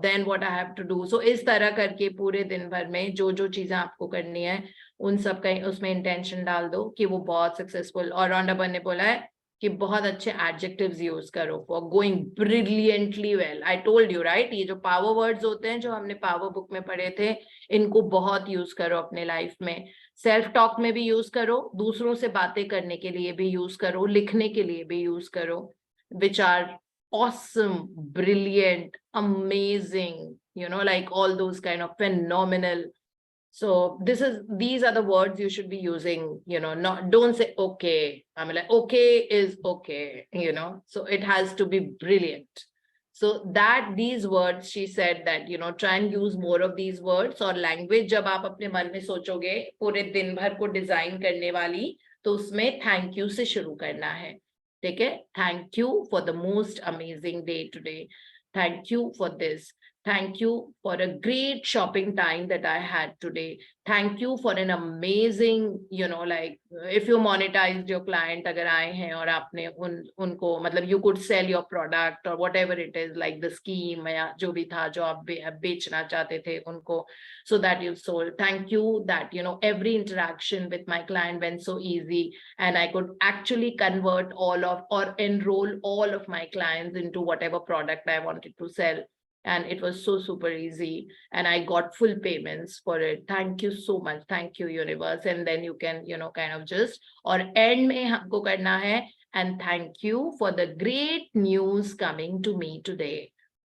Then what I have to do. So इस तरह करके पूरे दिन भर में जो जो चीजें आपको करनी है, उन सब का उसमें इंटेंशन डाल दो कि वो बहुत सक्सेसफुल। और रॉन्डा ने बोला है कि बहुत अच्छे एडजेक्टिव्स यूज करो for going brilliantly well. I told you right, ये जो पावर वर्ड्स होते हैं जो हमने पावर बुक में पढ़े थे, इनको बहुत यूज करो अपने लाइफ में। सेल्फ टॉक में भी यूज करो, दूसरों से बातें करने के लिए भी यूज करो, लिखने के लिए भी यूज करो, which are awesome, brilliant, amazing, like all those kind of phenomenal. So these are the words you should be using, not, don't say okay. I mean, like okay is okay, so it has to be brilliant. So that these words, she said that, try and use more of these words. और language जब आप अपने मन में सोचोगे पूरे दिन भर को डिजाइन करने वाली, तो उसमें थैंक यू से शुरू करना है, ठीक है। Thank you for the most amazing day today, thank you for this, thank you for a great shopping time that I had today, thank you for an amazing, like if you monetized your client, अगर आए हैं और आपने उनको मतलब you could sell your product or whatever it is, like the scheme या जो भी था जो आप बेचना चाहते थे उनको, so that you sold. Thank you that every interaction with my client went so easy, and I could actually convert all of or enroll all of my clients into whatever product I wanted to sell. And it was so super easy, and I got full payments for it. Thank you so much. Thank you, universe. And then you can, kind of just, or end में हमको करना है, and thank you for the great news coming to me today.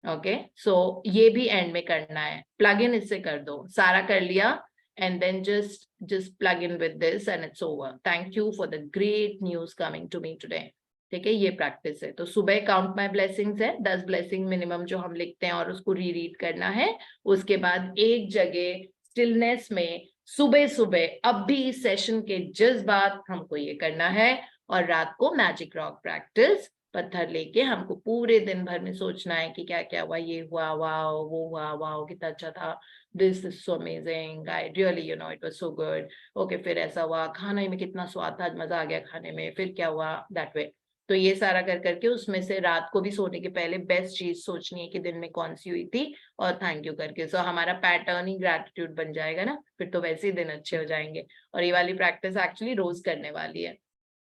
Okay, so ये भी end में करना है, plug in इससे कर दो, सारा कर लिया, and then just plug in with this and it's over. Thank you for the great news coming to me today. ठीक है, ये प्रैक्टिस है। तो सुबह काउंट माय ब्लेसिंग्स है, 10 ब्लेसिंग मिनिमम जो हम लिखते हैं, और उसको रीड करना है। उसके बाद एक जगह स्टिलनेस में सुबह सुबह अभी सेशन के जज्बात हमको ये करना है, और रात को मैजिक रॉक प्रैक्टिस पत्थर लेके हमको पूरे दिन भर में सोचना है कि क्या क्या हुआ, ये हुआ, वाओ, वो हुआ, वाओ कितना अच्छा था, this is so amazing, I really it was so good. Okay, फिर ऐसा हुआ, खाने में कितना स्वाद था, मजा आ गया खाने में, फिर क्या हुआ, दैट वे। तो ये सारा कर करके उसमें से रात को भी सोने के पहले बेस्ट चीज सोचनी है कि दिन में कौन सी हुई थी, और थैंक यू करके। सो हमारा पैटर्न ही ग्रैटिट्यूड बन जाएगा ना, फिर तो वैसे ही दिन अच्छे हो जाएंगे। और ये वाली प्रैक्टिस एक्चुअली रोज करने वाली है,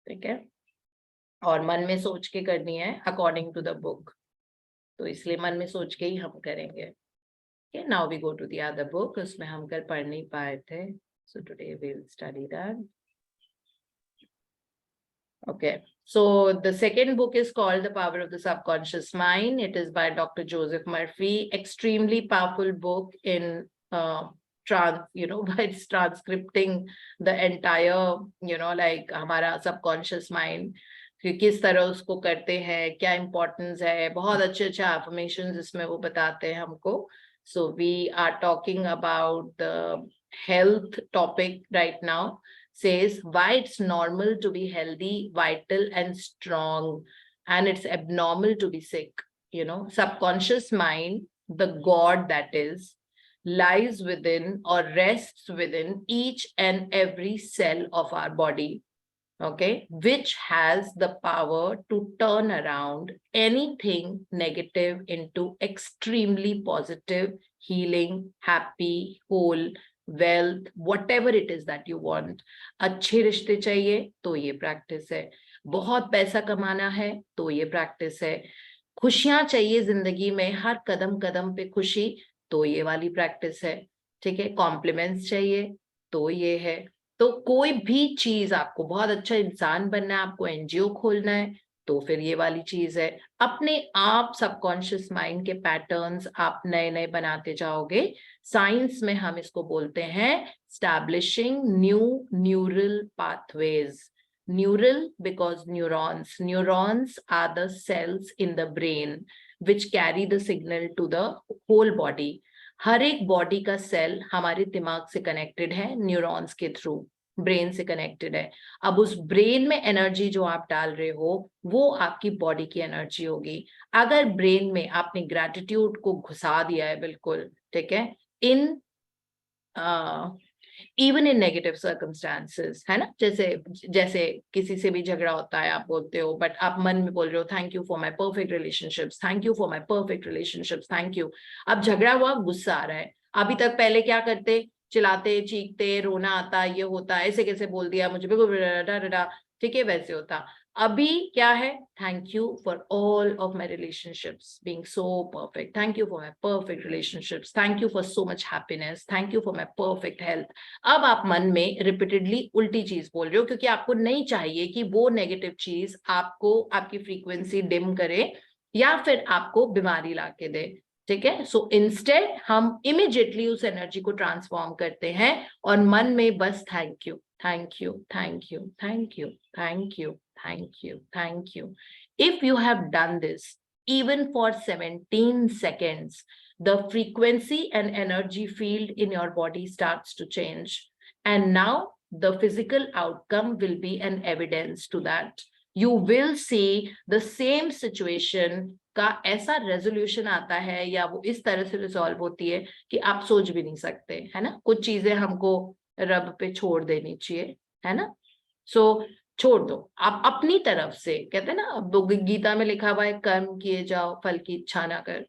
ठीक है, और मन में सोच के करनी है अकॉर्डिंग टू द बुक, तो इसलिए मन में सोच के ही हम करेंगे। Okay, now we go to the other book, उसमें हम कल पढ़ नहीं पाए थे, so today we'll study that. Okay, so the second book is called The Power of the Subconscious Mind. It is by Dr. Joseph Murphy. Extremely powerful book in by it's transcripting the entire, like हमारा subconscious mind, कि किस तरह उसको करते हैं, क्या importance है, बहुत अच्छे अच्छे affirmations इसमें वो बताते हैं हमको। So we are talking about the health topic right now. Says why it's normal to be healthy, vital, and strong, and it's abnormal to be sick. Subconscious mind, the God that is, lies within or rests within each and every cell of our body, okay, which has the power to turn around anything negative into extremely positive, healing, happy, whole, wealth, whatever it is that you want. अच्छे रिश्ते चाहिए तो ये practice है, बहुत पैसा कमाना है तो ये प्रैक्टिस है, खुशियां चाहिए जिंदगी में हर कदम कदम पे खुशी, तो ये वाली प्रैक्टिस है, ठीक है, कॉम्प्लीमेंट्स चाहिए तो ये है। तो कोई भी चीज, आपको बहुत अच्छा इंसान बनना है, आपको एनजीओ खोलना है, तो फिर ये वाली चीज है। अपने आप सबकॉन्शियस माइंड के पैटर्न्स आप नए नए बनाते जाओगे। साइंस में हम इसको बोलते हैं establishing new neural pathways. Neural because neurons are the cells in the brain which carry the signal to the whole body. हर एक बॉडी का सेल हमारे दिमाग से कनेक्टेड है, न्यूरॉन्स के थ्रू ब्रेन से कनेक्टेड है। अब उस ब्रेन में एनर्जी जो आप डाल रहे हो वो आपकी बॉडी की एनर्जी होगी। अगर ब्रेन में आपने ग्रैटिट्यूड को घुसा दिया है बिल्कुल, ठीक है, in even in negative circumstances, है ना, जैसे जैसे किसी से भी झगड़ा होता है, आप बोलते हो बट आप मन में बोल रहे हो thank you for my perfect relationships, thank you for my perfect relationships, thank you. अब झगड़ा हुआ, गुस्सा आ रहा है, अभी तक पहले क्या करते, चिल्लाते, चीखते, रोना आता, ये होता, ऐसे कैसे बोल दिया मुझे, बिल्कुल, ठीक है, वैसे होता। अभी क्या है, thank you for all of my relationships being so perfect, thank you for my perfect relationships, thank you for so much happiness, thank you for my perfect health. अब आप मन में रिपीटेडली उल्टी चीज बोल रहे हो, क्योंकि आपको नहीं चाहिए कि वो नेगेटिव चीज आपको आपकी फ्रीक्वेंसी डिम करे या फिर आपको बीमारी ला के दे, ठीक है। सो इंस्टेड हम इमिडिएटली उस एनर्जी को ट्रांसफॉर्म करते हैं और मन में बस thank you, thank you, thank you, thank you, thank you, thank you, thank you. If you have done this even for 17 seconds, the frequency and energy field in your body starts to change, and now the physical outcome will be an evidence to that. You will see the same situation का ऐसा resolution आता है या वो इस तरह से resolve होती है कि आप सोच भी नहीं सकते, है ना। कुछ चीजें हमको रब पे छोड़ देनी चाहिए, है ना। सो छोड़ दो, आप अपनी तरफ से, कहते हैं ना गीता में लिखा हुआ है कर्म किए जाओ फल की इच्छा ना कर,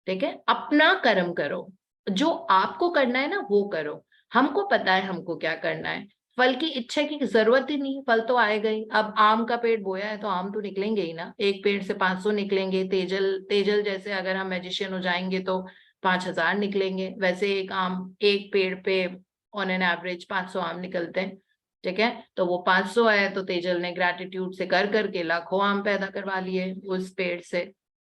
ठीक है, अपना कर्म करो, जो आपको करना है ना वो करो। हमको पता है हमको क्या करना है, फल की इच्छा की जरूरत ही नहीं, फल तो आएगा ही। अब आम का पेड़ बोया है तो आम तो निकलेंगे ही ना, एक पेड़ से 500 निकलेंगे, तेजल तेजल जैसे अगर हम मैजिशियन हो जाएंगे तो 5000 निकलेंगे, वैसे एक आम, एक पेड़ पे ऑन एन एवरेज 500 आम निकलते हैं, ठीक है। तो वो 500 है तो तेजल ने ग्रेटिट्यूड से कर करके लाखों आम पैदा करवा लिए उस पेड़ से,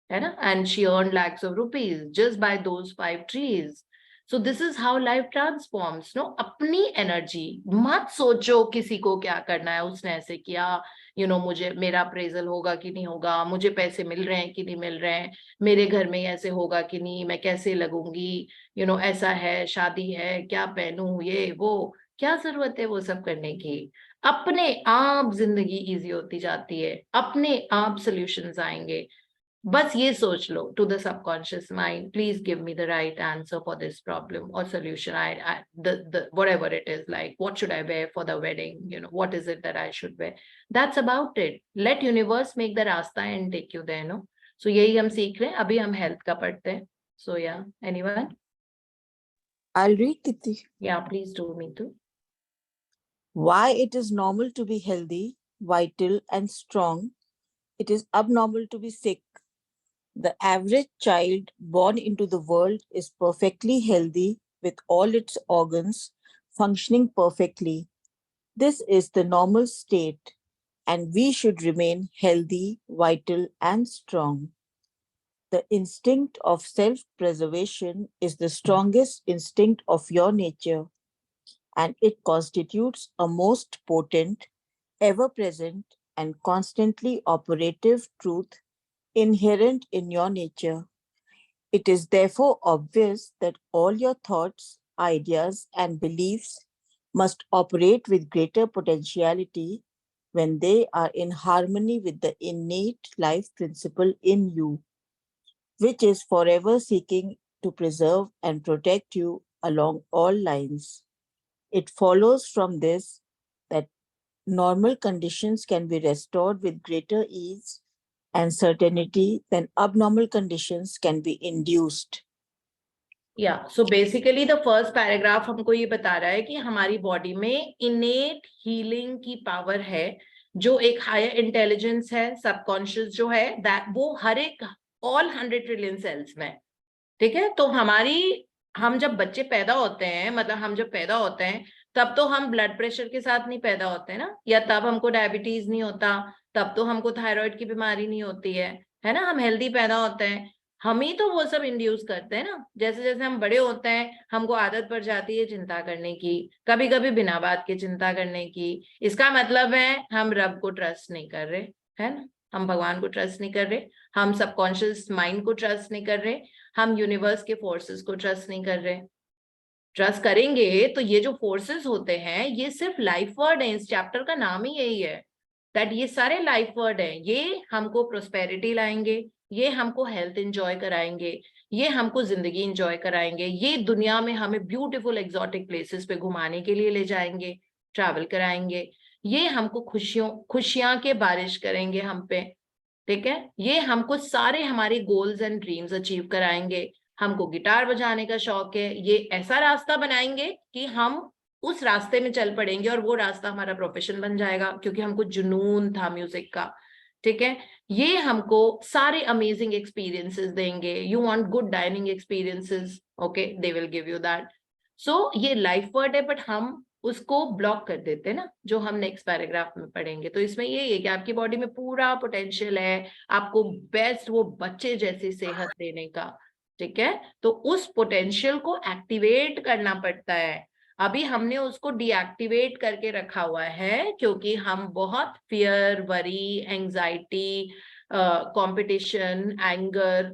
है ना, and she earn lakhs of rupees just by those 5 trees. So this is how life transforms, no? अपनी एनर्जी, मत सोचो किसी को क्या करना है, उसने ऐसे किया, मुझे मेरा अप्रेजल होगा कि नहीं होगा, मुझे पैसे मिल रहे हैं कि नहीं मिल रहे हैं, मेरे घर में ऐसे होगा कि नहीं, मैं कैसे लगूंगी, ऐसा है, शादी है, क्या पहनूं, ये वो, क्या जरूरत है वो सब करने की। अपने आप जिंदगी इजी होती जाती है, अपने आप सॉल्यूशंस आएंगे। बस ये सोच लो, to the subconscious mind, please give me the right answer for this problem और solution. The whatever it is, like what should I wear for the wedding, what is it that I should wear, that's about it. Let universe make the rasta and take you there, no? So यही हम सीख रहे हैं, अभी हम health का पढ़ते हैं। So yeah, anyone? I'll read, Deepti. Yeah, please do, me too. Why it is normal to be healthy, vital, and strong. It is abnormal to be sick. The average child born into the world is perfectly healthy with all its organs functioning perfectly. This is the normal state, and we should remain healthy, vital, and strong. The instinct of self-preservation is the strongest instinct of your nature, and it constitutes a most potent, ever-present, and constantly operative truth inherent in your nature. It is therefore obvious that all your thoughts, ideas, and beliefs must operate with greater potentiality when they are in harmony with the innate life principle in you, which is forever seeking to preserve and protect you along all lines. It follows from this that normal conditions can be restored with greater ease and certainty than abnormal conditions can be induced. Yeah, so basically the first paragraph हमको ये बता रहा है कि हमारी body में इनेट healing की power है, जो एक हायर इंटेलिजेंस है, सबकॉन्शियस जो है, दैट वो हर एक ऑल 100 ट्रिलियन सेल्स में, ठीक है। तो हम जब बच्चे पैदा होते हैं, मतलब हम जब पैदा होते हैं तब तो हम ब्लड प्रेशर के साथ नहीं पैदा होते ना, या तब हमको डायबिटीज नहीं होता, तब तो हमको थायराइड की बीमारी नहीं होती है ना, हम हेल्दी पैदा होते हैं। हम ही तो वो सब इंड्यूस करते हैं ना। जैसे जैसे हम बड़े होते हैं हमको आदत पड़ जाती है चिंता करने की, कभी कभी बिना बात के चिंता करने की। इसका मतलब है हम रब को ट्रस्ट नहीं कर रहे, है ना, हम भगवान को ट्रस्ट नहीं कर रहे, हम सबकॉन्शियस माइंड को ट्रस्ट नहीं कर रहे, हम यूनिवर्स के फोर्सेस को ट्रस्ट नहीं कर रहे। ट्रस्ट करेंगे तो ये जो फोर्सेस होते हैं ये सिर्फ लाइफ वर्ड है, इस चैप्टर का नाम ही यही है, दैट ये सारे लाइफ वर्ड हैं। ये हमको प्रोस्पेरिटी लाएंगे, ये हमको हेल्थ एंजॉय कराएंगे, ये हमको जिंदगी एंजॉय कराएंगे, ये दुनिया में हमें ब्यूटीफुल एग्जॉटिक प्लेसेस पे घुमाने के लिए ले जाएंगे, ट्रैवल कराएंगे, ये हमको खुशियां के बारिश करेंगे हम पे, ठीक है, ये हमको सारे हमारे गोल्स एंड ड्रीम्स अचीव कराएंगे। हमको गिटार बजाने का शौक है, ये ऐसा रास्ता बनाएंगे कि हम उस रास्ते में चल पड़ेंगे और वो रास्ता हमारा प्रोफेशन बन जाएगा, क्योंकि हमको जुनून था म्यूजिक का, ठीक है। ये हमको सारे अमेजिंग एक्सपीरियंसेस देंगे। You want good dining experiences, okay, they will give you that. So ये लाइफ वर्ड है, बट हम उसको ब्लॉक कर देते हैं ना, जो हम नेक्स्ट पैराग्राफ में पढ़ेंगे। तो इसमें ये है कि आपकी बॉडी में पूरा पोटेंशियल है आपको बेस्ट वो बच्चे जैसी सेहत देने का, ठीक है। तो उस पोटेंशियल को एक्टिवेट करना पड़ता है। अभी हमने उसको डीएक्टिवेट करके रखा हुआ है, क्योंकि हम बहुत fear, worry, anxiety, competition, anger,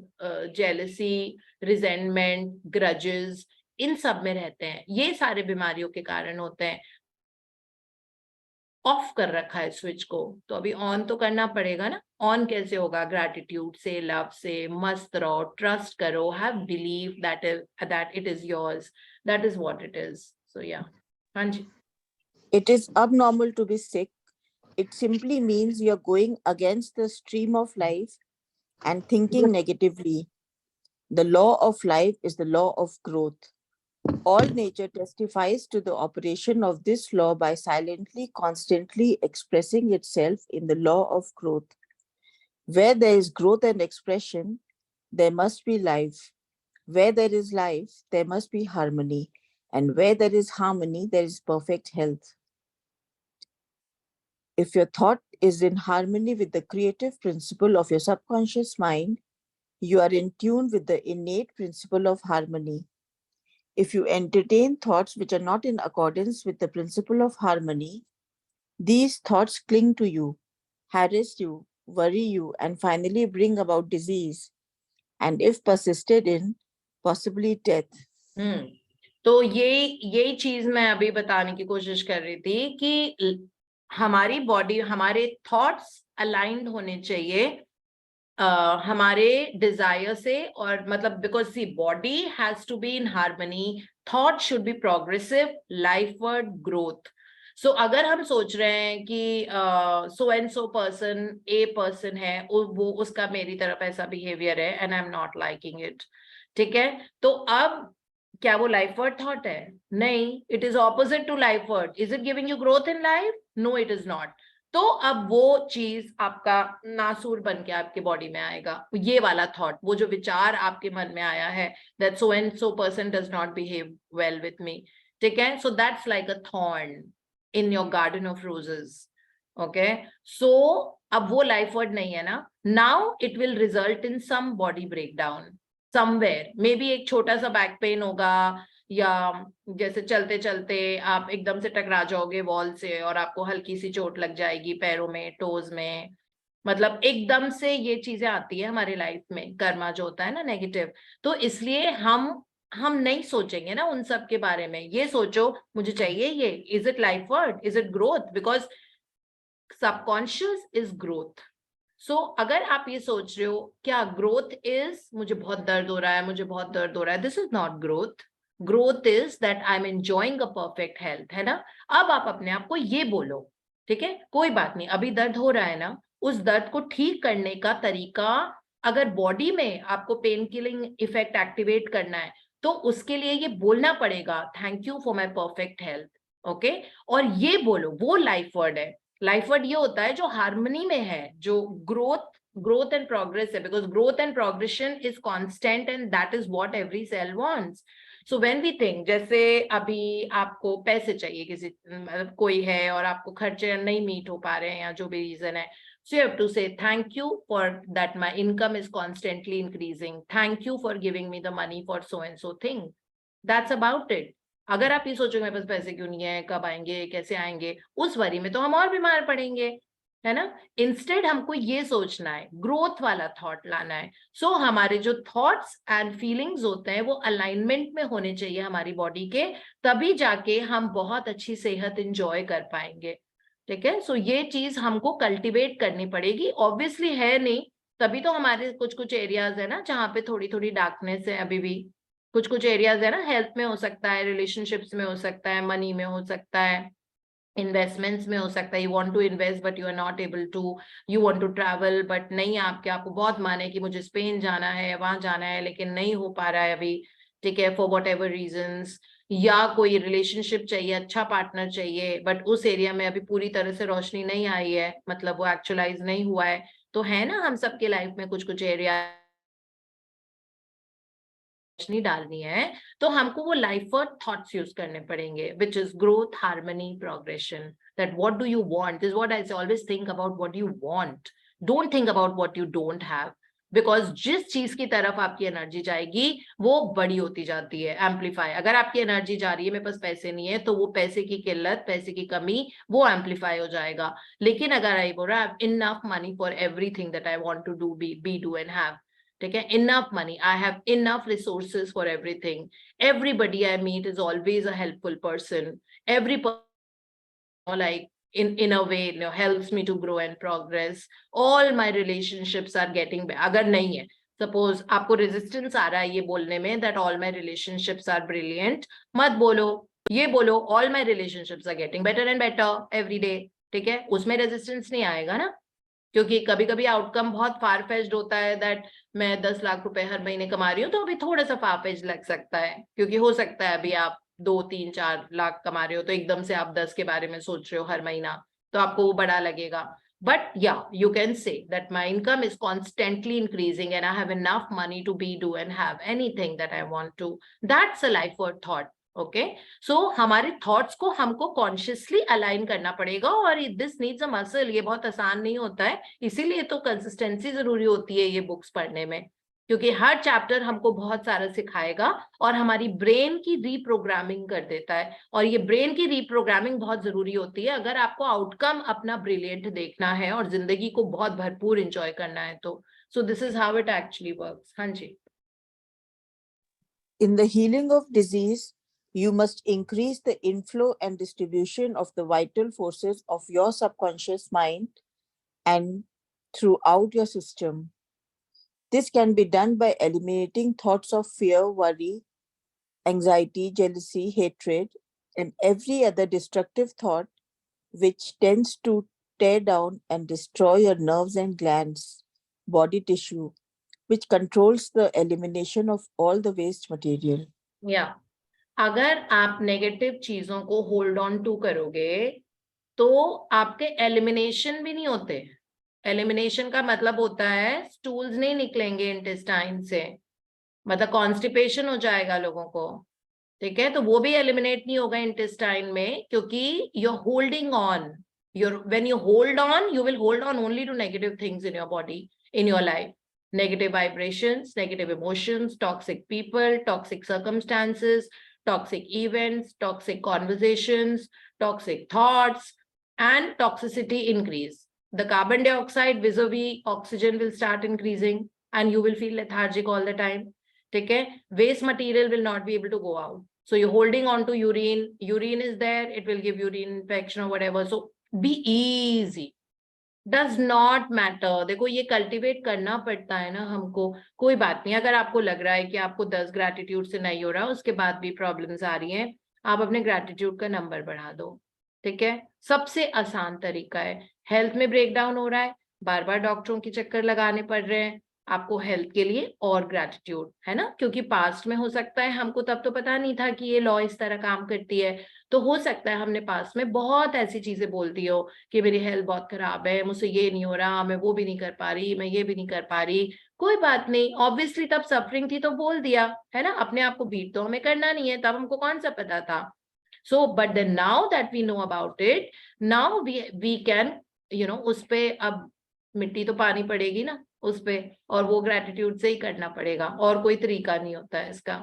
jealousy, resentment, grudges, इन सब में रहते हैं। ये सारे बीमारियों के कारण होते हैं। ऑफ कर रखा है स्विच को, तो अभी ऑन तो करना पड़ेगा ना। ऑन कैसे होगा? ग्रैटिट्यूड से, लव से, मस्त रहो, ट्रस्ट करो, have believe that it is yours, that is what it is. So yeah, हाँ जी। It is abnormal to be sick. It simply means you're going against the stream of life and thinking negatively. The law of life is the law of growth. All nature testifies to the operation of this law by silently, constantly expressing itself in the law of growth. Where there is growth and expression, there must be life. Where there is life, there must be harmony. And where there is harmony, there is perfect health. If your thought is in harmony with the creative principle of your subconscious mind, you are in tune with the innate principle of harmony. If you entertain thoughts which are not in accordance with the principle of harmony, these thoughts cling to you, harass you, worry you, and finally bring about disease, and if persisted in, possibly death. तो यही चीज मैं अभी बताने की कोशिश कर रही थी कि हमारी बॉडी, हमारे थॉट्स अलाइंड होने चाहिए हमारे डिजायर से, और मतलब because see body has to be in harmony, thought should be progressive, lifeward, growth. So अगर हम सोच रहे हैं कि so and so person, a person है, वो उसका मेरी तरफ ऐसा बिहेवियर है and I am not liking it, ठीक है, तो अब क्या वो लाइफ वर्ड थॉट है? नहीं, it is opposite to life word. Is it giving you growth in life? No, it is not. तो अब वो चीज आपका नासूर बन के आपके बॉडी में आएगा, ये वाला थॉट, वो जो विचार आपके मन में आया है that so and so person does not behave well with me, ठीक है, so that's like a thorn in your garden of roses, okay. So अब वो लाइफ वर्ड नहीं है ना, now it will result in some body breakdown somewhere, maybe एक छोटा सा बैक पेन होगा, या जैसे चलते चलते आप एकदम से टकरा जाओगे वॉल से और आपको हल्की सी चोट लग जाएगी पैरों में, टोज में, मतलब एकदम से ये चीजें आती है हमारी लाइफ में, कर्मा जो होता है ना नेगेटिव, तो इसलिए हम नहीं सोचेंगे ना उन सब के बारे में। ये सोचो मुझे चाहिए ये, is it life word, is it growth, because subconscious is growth. So अगर आप ये सोच रहे हो क्या ग्रोथ इज मुझे बहुत दर्द हो रहा है, मुझे बहुत दर्द हो रहा है, this is not growth. Growth is that I am enjoying a perfect health, है ना। अब आप अपने आप को ये बोलो, ठीक है कोई बात नहीं, अभी दर्द हो रहा है ना, उस दर्द को ठीक करने का तरीका, अगर बॉडी में आपको पेन किलिंग इफेक्ट एक्टिवेट करना है तो उसके लिए ये बोलना पड़ेगा, thank you for my perfect health. Okay, और ये बोलो, वो लाइफ वर्ड है। लाइफ वर्ड ये होता है जो हार्मनी में है, जो ग्रोथ एंड प्रोग्रेस है, because growth and progression is constant and that is what every cell wants. So when we think, जैसे अभी आपको पैसे चाहिए, किसी मतलब कोई है और आपको खर्चे नहीं मीट हो पा रहे हैं या जो भी रीजन है, so you have to say thank you for that my income is constantly increasing, thank you for giving me the money for so and so thing, that's about it। अगर आप ये सोचोगे मेरे पास पैसे क्यों नहीं है, कब आएंगे, कैसे आएंगे, उस वरी में तो हम और बीमार पड़ेंगे, है ना। इंस्टेड हमको ये सोचना है, ग्रोथ वाला थॉट लाना है। सो हमारे जो थॉट्स एंड फीलिंग्स होते हैं वो अलाइनमेंट में होने चाहिए हमारी बॉडी के, तभी जाके हम बहुत अच्छी सेहत इंजॉय कर पाएंगे, ठीक है। सो ये चीज हमको कल्टीवेट करनी पड़ेगी, ऑब्वियसली है नहीं, तभी तो हमारे कुछ कुछ एरियाज है ना जहाँ पे थोड़ी थोड़ी डार्कनेस है अभी भी। कुछ कुछ एरियाज है ना, हेल्थ में हो सकता है, रिलेशनशिप्स में हो सकता है, मनी में हो सकता है, इन्वेस्टमेंट्स में हो सकता है। You want to invest but you are not able to, you want to travel but नहीं, आपको बहुत मन है कि मुझे स्पेन जाना है, वहां जाना है, लेकिन नहीं हो पा रहा है अभी, ठीक है, फॉर वट एवर रीजन्स। या कोई रिलेशनशिप चाहिए, अच्छा पार्टनर चाहिए, बट उस एरिया में अभी पूरी तरह से रोशनी नहीं आई है, मतलब वो एक्चुअलाइज नहीं हुआ है। तो है ना, हम सबके लाइफ में कुछ कुछ एरिया रोशनी डालनी है, तो हमको वो लाइफ वर्ड थॉट्स यूज करने पड़ेंगे, which is growth, harmony, progression. That what do you want, this what I always think about, what you want, don't think about what you don't have, because जिस चीज की तरफ आपकी energy जाएगी वो बड़ी होती जाती है, एम्पलीफाई। अगर आपकी एनर्जी जा रही है मेरे पास पैसे नहीं है, तो वो पैसे की किल्लत, पैसे की कमी, वो एम्पलीफाई हो जाएगा। लेकिन अगर आई बोल रहा है enough money for everything that I want to do, be do and have, ठीक है, enough money, I have enough resources for everything, everybody I meet is always a helpful person, every like in a way, you know, helps me to grow and progress, all my relationships are getting better। अगर नहीं है, suppose आपको resistance आ रहा है ये बोलने में that all my relationships are brilliant, मत बोलो, ये बोलो all my relationships are getting better and better every day, ठीक है, उसमें रेजिस्टेंस नहीं आएगा ना। क्योंकि कभी कभी आउटकम बहुत फार फेच्ड होता है, दैट मैं 10 लाख रुपए हर महीने कमा रही हूँ, तो अभी थोड़ा सा फार फेच्ड लग सकता है, क्योंकि हो सकता है अभी आप 2 3 4 लाख कमा रहे हो, तो एकदम से आप 10 के बारे में सोच रहे हो हर महीना, तो आपको वो बड़ा लगेगा। But yeah you can say that my income is constantly increasing and I have enough money to be do and have anything that I want to, that's a life worth thought. Okay, so हमारे thoughts को हमको consciously align करना पड़ेगा, और this needs a muscle, ये बहुत आसान नहीं होता है, इसीलिए तो कंसिस्टेंसी जरूरी होती है ये बुक्स पढ़ने में, क्योंकि हर चैप्टर हमको बहुत सारा सिखाएगा और हमारी ब्रेन की रीप्रोग्रामिंग कर देता है, और ये ब्रेन की रीप्रोग्रामिंग बहुत जरूरी होती है अगर आपको आउटकम अपना ब्रिलियंट देखना है और जिंदगी को बहुत भरपूर एंजॉय करना है तो। सो this is how it actually works. हाँ जी। In the healing of disease, you must increase the inflow and distribution of the vital forces of your subconscious mind and throughout your system. This can be done by eliminating thoughts of fear, worry, anxiety, jealousy, hatred, and every other destructive thought which tends to tear down and destroy your nerves and glands, body tissue, which controls the elimination of all the waste material. या अगर आप negative चीजों को hold on to करोगे तो आपके elimination भी नहीं होते। एलिमिनेशन का मतलब होता है स्टूल्स नहीं निकलेंगे इंटेस्टाइन से, मतलब कॉन्स्टिपेशन हो जाएगा लोगों को, ठीक है, तो वो भी एलिमिनेट नहीं होगा इंटेस्टाइन में, क्योंकि you're holding on, when you hold on, you will hold on only to negative things in your body, in your life, negative vibrations, negative emotions, toxic people, toxic circumstances, toxic events, toxic conversations, toxic thoughts, and toxicity increase। the carbon dioxide vis-a-vis oxygen will start increasing and you will feel lethargic all the time. ठीक है, waste material will not be able to go out. So you're holding on to urine. Urine is there. It will give urine infection or whatever. So be easy. Does not matter. देखो ये cultivate करना पड़ता है ना हमको. कोई बात नहीं, अगर आपको लग रहा है कि आपको 10 ग्रेटिट्यूड से नहीं हो रहा, उसके बाद भी प्रॉब्लम्स आ रही हैं, आप अपने ग्रेटिट्यूड का नंबर बढ़ा दो. ठीक है, सबसे आसान तरीका है. हेल्थ में ब्रेकडाउन हो रहा है, बार बार डॉक्टरों के चक्कर लगाने पड़ रहे हैं, आपको हेल्थ के लिए और ग्रेटिट्यूड है ना, क्योंकि पास्ट में हो सकता है हमको तब तो पता नहीं था कि ये लॉ इस तरह काम करती है. तो हो सकता है हमने पास्ट में बहुत ऐसी चीजें बोल दी हो कि मेरी हेल्थ बहुत खराब है, मुझसे ये नहीं हो रहा, मैं वो भी नहीं कर पा रही, मैं ये भी नहीं कर पा रही. कोई बात नहीं, ऑब्वियसली तब सफरिंग थी तो बोल दिया है ना, अपने आप को बीट तो हमें करना नहीं है, तब हमको कौन सा पता था. So but then now that we know about it, now we can उस पे अब मिट्टी तो पानी पड़ेगी ना उस पे, और वो ग्रेटिट्यूड से ही करना पड़ेगा, और कोई तरीका नहीं होता है इसका.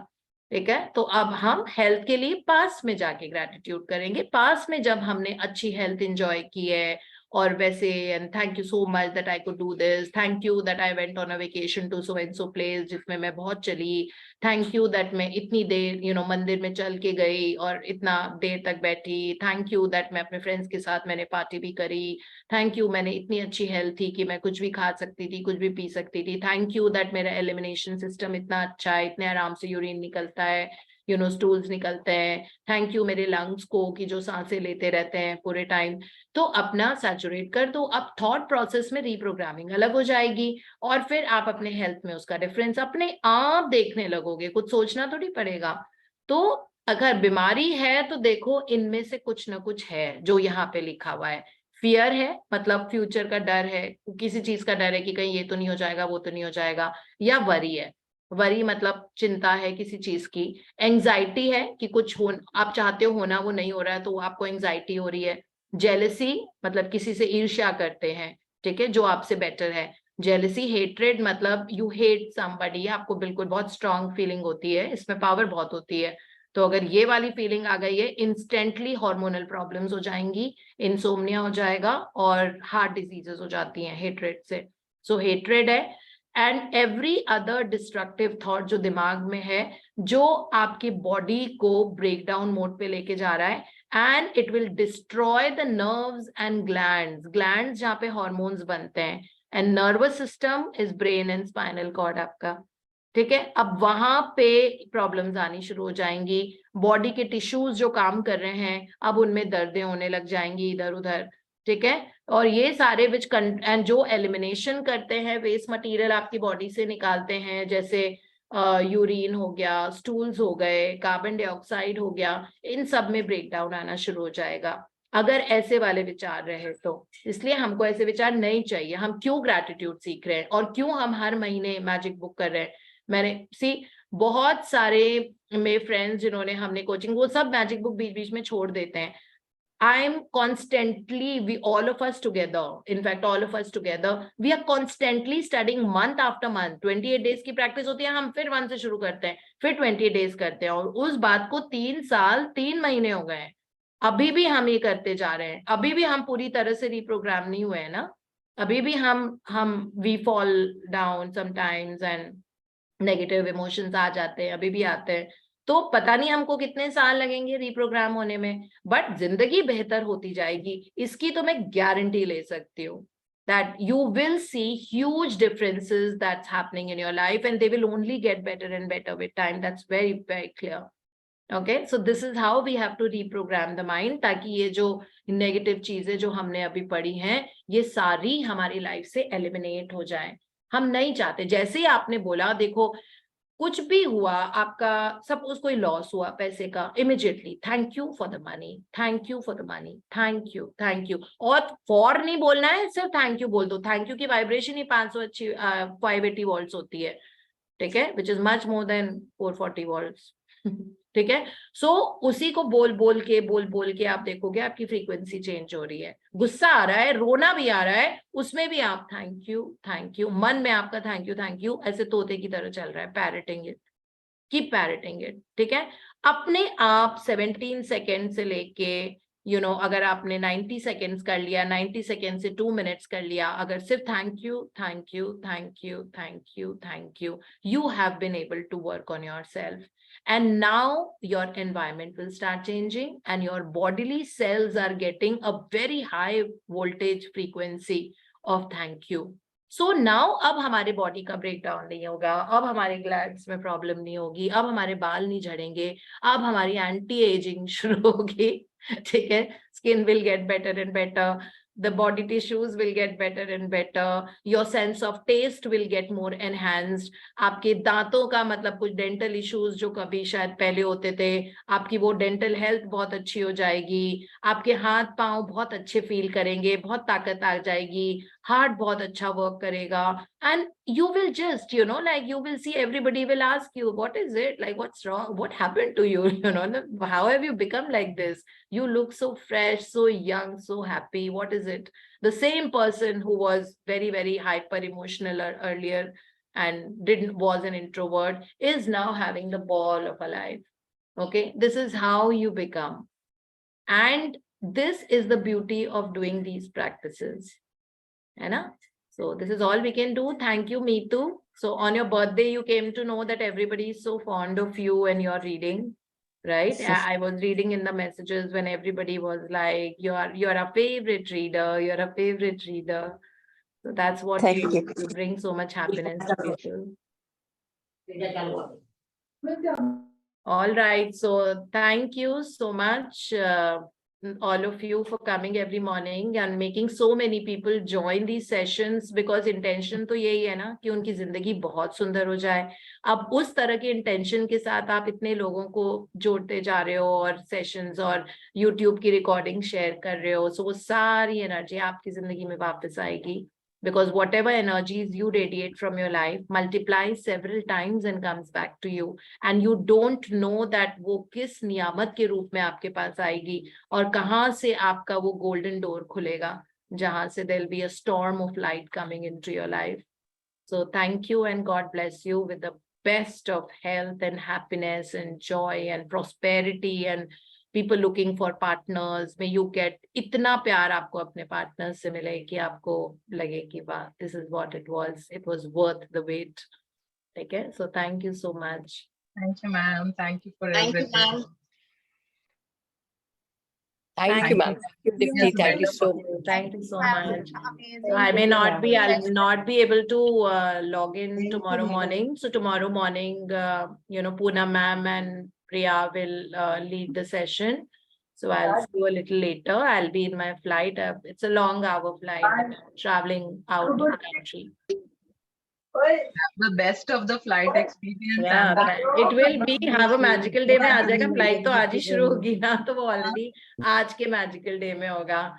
ठीक है, तो अब हम हेल्थ के लिए पास में जाके ग्रेटिट्यूड करेंगे. पास में जब हमने अच्छी हेल्थ एंजॉय की है और वैसे, and thank you so much that I could do this, thank you that I went on a vacation to so and so place जिसमें मैं बहुत चली, थैंक यू दैट मैं इतनी देर मंदिर में चल के गई और इतना देर तक बैठी, थैंक यू दैट मैं अपने फ्रेंड्स के साथ मैंने पार्टी भी करी, थैंक यू मैंने इतनी अच्छी हेल्थ थी कि मैं कुछ भी खा सकती थी, कुछ भी पी सकती थी, थैंक यू दैट मेरा एलिमिनेशन सिस्टम इतना अच्छा है, इतने आराम से यूरिन निकलता है, स्टूल्स निकलते हैं, थैंक यू मेरे लंग्स को कि जो सांसें लेते रहते हैं पूरे टाइम. तो अपना सैचुरेट कर दो. अब थॉट प्रोसेस में रीप्रोग्रामिंग अलग हो जाएगी और फिर आप अपने हेल्थ में उसका डिफरेंस अपने आप देखने लगोगे, कुछ सोचना थोड़ी पड़ेगा. तो अगर बीमारी है तो देखो इनमें से कुछ ना कुछ है जो यहाँ पे लिखा हुआ है. फियर है, मतलब फ्यूचर का डर है, किसी चीज का डर है कि कहीं ये तो नहीं हो जाएगा, वो तो नहीं हो जाएगा. या वरी है, वरी मतलब चिंता है किसी चीज की. एंजाइटी है कि कुछ हो, आप चाहते हो होना, वो नहीं हो रहा है तो आपको एंजाइटी हो रही है. जेलसी मतलब किसी से ईर्ष्या करते हैं, ठीक है, जो आपसे बेटर है. जेलसी. हेट्रेड मतलब यू हेट समबडी, आपको बिल्कुल बहुत स्ट्रांग फीलिंग होती है, इसमें पावर बहुत होती है. तो अगर ये वाली फीलिंग आ गई है, इंस्टेंटली हार्मोनल प्रॉब्लम्स हो जाएंगी, इंसोम्निया हो जाएगा और हार्ट डिजीजेस हो जाती हैं हेट्रेड से. सो हेट्रेड है. And every other destructive thought जो दिमाग में है, जो आपकी बॉडी को ब्रेकडाउन मोड पे लेके जा रहा है, and it will destroy the nerves and glands. Glands जहाँ पे हॉर्मोन्स बनते हैं, and nervous system is brain and spinal cord आपका. ठीक है, अब वहां पे प्रॉब्लम्स आनी शुरू हो जाएंगी. बॉडी के टिश्यूज जो काम कर रहे हैं, अब उनमें दर्दें होने लग जाएंगी इधर उधर. ठीक है, और ये सारे विच एंड जो एलिमिनेशन करते हैं, वेस्ट मटेरियल आपकी बॉडी से निकालते हैं, जैसे यूरिन हो गया, स्टूल्स हो गए, कार्बन डाइऑक्साइड हो गया, इन सब में ब्रेकडाउन आना शुरू हो जाएगा अगर ऐसे वाले विचार रहे तो. इसलिए हमको ऐसे विचार नहीं चाहिए. हम क्यों ग्रैटिट्यूड सीख रहे हैं और क्यों हम हर महीने मैजिक बुक कर रहे हैं. मैंने बहुत सारे मेरे फ्रेंड्स जिन्होंने हमने कोचिंग, वो सब मैजिक बुक बीच बीच में छोड़ देते हैं. I am constantly, all of us together, in fact, all of us together, we are constantly studying month after month. 28 days की प्रैक्टिस होती है, हम फिर 1 से शुरू करते हैं, फिर 28 days करते हैं, और उस बात को 3 साल 3 महीने हो गए हैं, अभी भी हम ये करते जा रहे हैं. अभी भी हम पूरी तरह से रिप्रोग्राम नहीं हुए हैं ना. अभी भी हम we fall down sometimes and negative emotions आ जाते हैं, अभी भी आते हैं. तो पता नहीं हमको कितने साल लगेंगे रिप्रोग्राम होने में, बट जिंदगी बेहतर होती जाएगी, इसकी तो मैं गारंटी ले सकती हूँ. That you will see huge differences that's happening in your life, and they will only get better and better with time. That's very, very clear. Okay, so this is how we have to reprogram the mind, ताकि ये जो negative चीजें जो हमने अभी पढ़ी हैं, ये सारी हमारी लाइफ से एलिमिनेट हो जाएं. हम नहीं चाहते. जैसे ही आपने बोला, देखो कुछ भी हुआ आपका, सपोज कोई लॉस हुआ पैसे का, immediately thank you for the money, thank you for the money, thank you, thank you. और फॉर नहीं बोलना है, सिर्फ थैंक यू बोल दो. थैंक यू की वाइब्रेशन ही 580 वॉल्ट्स होती है. ठीक है, which is much more than 440 vaults. ठीक है, सो उसी को बोल बोल के आप देखोगे आपकी फ्रीक्वेंसी चेंज हो रही है. गुस्सा आ रहा है, रोना भी आ रहा है, उसमें भी आप थैंक यू, मन में आपका थैंक यू ऐसे तोते की तरह चल रहा है. पैरटिंग इट, कीप पैरटिंग इट. ठीक है, अपने आप 17 सेकेंड से लेके अगर आपने 90 सेकेंड्स कर लिया, 90 सेकेंड से 2 मिनट्स कर लिया, अगर सिर्फ thank you thank you thank you thank you thank you, you have been able to work on yourself, and now your environment will start changing and your bodily cells are getting a very high voltage frequency of thank you. So now अब हमारे body का breakdown नहीं होगा, अब हमारे glands में problem नहीं होगी, अब हमारे बाल नहीं झड़ेंगे, अब हमारी एंटी एजिंग शुरू होगी, ठीक है, skin will get better and better, the body tissues will get better and better, your sense of taste will get more enhanced, आपके दांतों का मतलब कुछ डेंटल इश्यूज जो कभी शायद पहले होते थे, आपकी वो डेंटल हेल्थ बहुत अच्छी हो जाएगी, आपके हाथ पांव बहुत अच्छे फील करेंगे, बहुत ताकत आ जाएगी, हार्ट बहुत अच्छा वर्क करेगा, and you will just like you will see everybody will ask you what is it, like what's wrong, what happened to you, how have you become like this, you look so fresh, so young, so happy, what is it? The same person who was very very hyper emotional earlier and was an introvert is now having the ball of a life. Okay, this is how you become, and this is the beauty of doing these practices, Anna. So this is all we can do. Thank you, Meetu. So on your birthday, you came to know that everybody is so fond of you and your reading, right? I was reading in the messages when everybody was like, you're a favorite reader, you're a favorite reader. So that's what Thank you you. bring so much happiness to people. All right. So thank you so much, all of you, for coming every morning and making so many people join these sessions, because intention तो यही है ना कि उनकी जिंदगी बहुत सुंदर हो जाए. अब उस तरह के intention के साथ आप इतने लोगों को जोड़ते जा रहे हो और sessions और YouTube की recording share कर रहे हो, so वो सारी energy आपकी जिंदगी में वापस आएगी. Because whatever energies you radiate from your life multiplies several times and comes back to you, and you don't know that वो किस नियामत के रूप में आपके पास आएगी और कहाँ से आपका वो golden door खुलेगा जहाँ से there'll be a storm of light coming into your life. So thank you and God bless you with the best of health and happiness and joy and prosperity and people looking for partners. May you get इतना प्यार आपको अपने partners से मिले कि आपको लगे कि वाह, this is what it was worth the wait. Okay, so thank you so much. Thank you, ma'am. Thank you for Thank you, everything. ma'am. Thank you, ma'am. Deepti, thank you so much. Thank you so much. I may not be, I'll not be able to log in tomorrow morning. So tomorrow morning, Poonam ma'am and Priya will lead the session. So I'll see you a little later. I'll be in my flight. It's a long hour flight, traveling out of the country. The best of the flight experience. Yeah, and the it will be. Have a magical day में आ जाएगा. Flight तो आज ही शुरू होगी ना, तो वो already आज के magical day में होगा.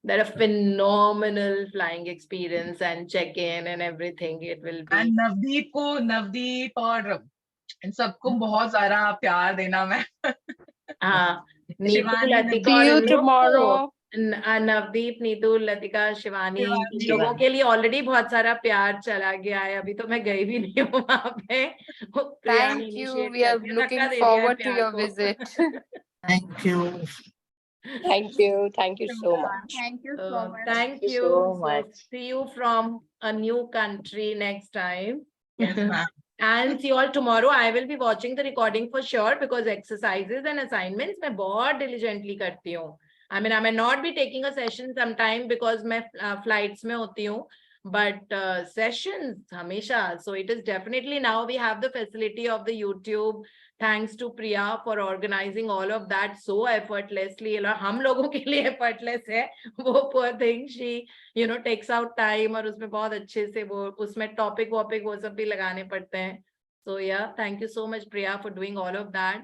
That a phenomenal flying experience and check-in and everything it will be. And Navdeep और इन सबको बहुत सारा प्यार देना मैं. हाँ, नीतू, शिवानी, लतिका See और you इन लोग tomorrow. नवदीप, नीतू, लतिका, शिवानी, इन शिवानी। लोगों के लिए ऑलरेडी बहुत सारा प्यार चला गया है. अभी तो मैं गई भी नहीं हूँ वहां पे. वो प्रिया ने Thank you. initiate We are कर दिया, धक्का looking दे दिया है forward to प्यार your को. visit. Thank you. Thank you. Thank you so much. Thank you so So much. thank you. so So much. see you from a new country next time. Yes, ma'am. And see you all tomorrow. I will be watching the recording for sure because exercises and assignments मैं बहुत diligently करती हूँ. I mean, I may not be taking a session sometime because मैं flights में होती हूँ, but sessions हमेशा. So it is definitely, now we have the facility of the YouTube. Thanks to Priya for organizing all of that so effortlessly. हम लोगों के लिए effortless है. वो poor thing, she takes out time और उसमें बहुत अच्छे से वो उसमें topic वो सब भी लगाने पड़ते हैं. So yeah, thank you so much, Priya, for doing all of that.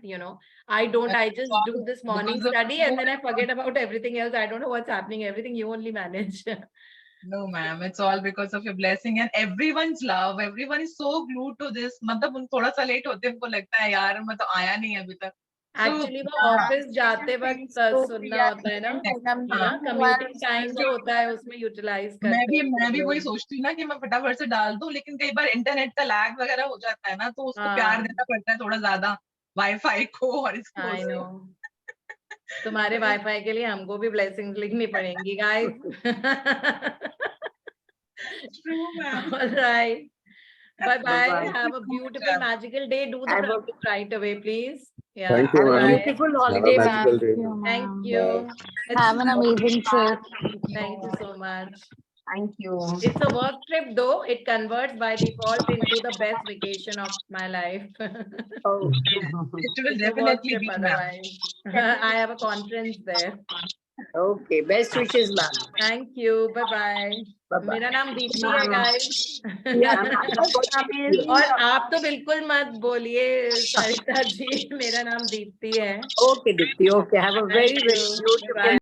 I just do this morning study and then I forget about everything else. I don't know what's happening. Everything you only manage. No, ma'am. It's all because of your blessing and everyone's love. Everyone is so glued to this. मतलब उन थोड़ा सा late होते हैं, उनको लगता है यार मैं तो आया नहीं अभी तक. Actually, वो ऑफिस जाते वक्त सुनना होता है ना, commuting time जो होता है उसमें utilize करते हैं. मैं भी वही सोचती हूँ ना कि मैं फटाफट से डाल दूं, लेकिन कई बार इंटरनेट का लैग वगैरह हो जाता है ना, तो उसको प्यार देना पड़ता है थोड़ा ज्यादा वाईफाई को और इसको. I know. तुम्हारे वाईफाई के लिए हमको भी ब्लेसिंग्स लिखनी पड़ेंगी guys. True, ma'am. All right. Bye bye. Bye-bye. Have a beautiful magical day. Do the Have a- practice right away, please. Yeah. Thank you, Have a ma'am. beautiful Have a holiday, magical ma'am. day. Thank Bye. you. It's Have an amazing trip. Thank you so much. Thank you. It's a work trip though. It converts by default into the best vacation of my life. Oh. It will It's a work definitely trip be, ma'am. otherwise. I have a conference there. Okay. Best wishes, ma'am. Thank you. Bye bye. Bye-bye. मेरा नाम दीप्ति है guys. Ma'am, I और आप तो बिल्कुल मत बोलिए सरिता जी, मेरा नाम दीप्ति है. Okay, Deepti. Okay. Have a very, Thank very you. beautiful Bye-bye.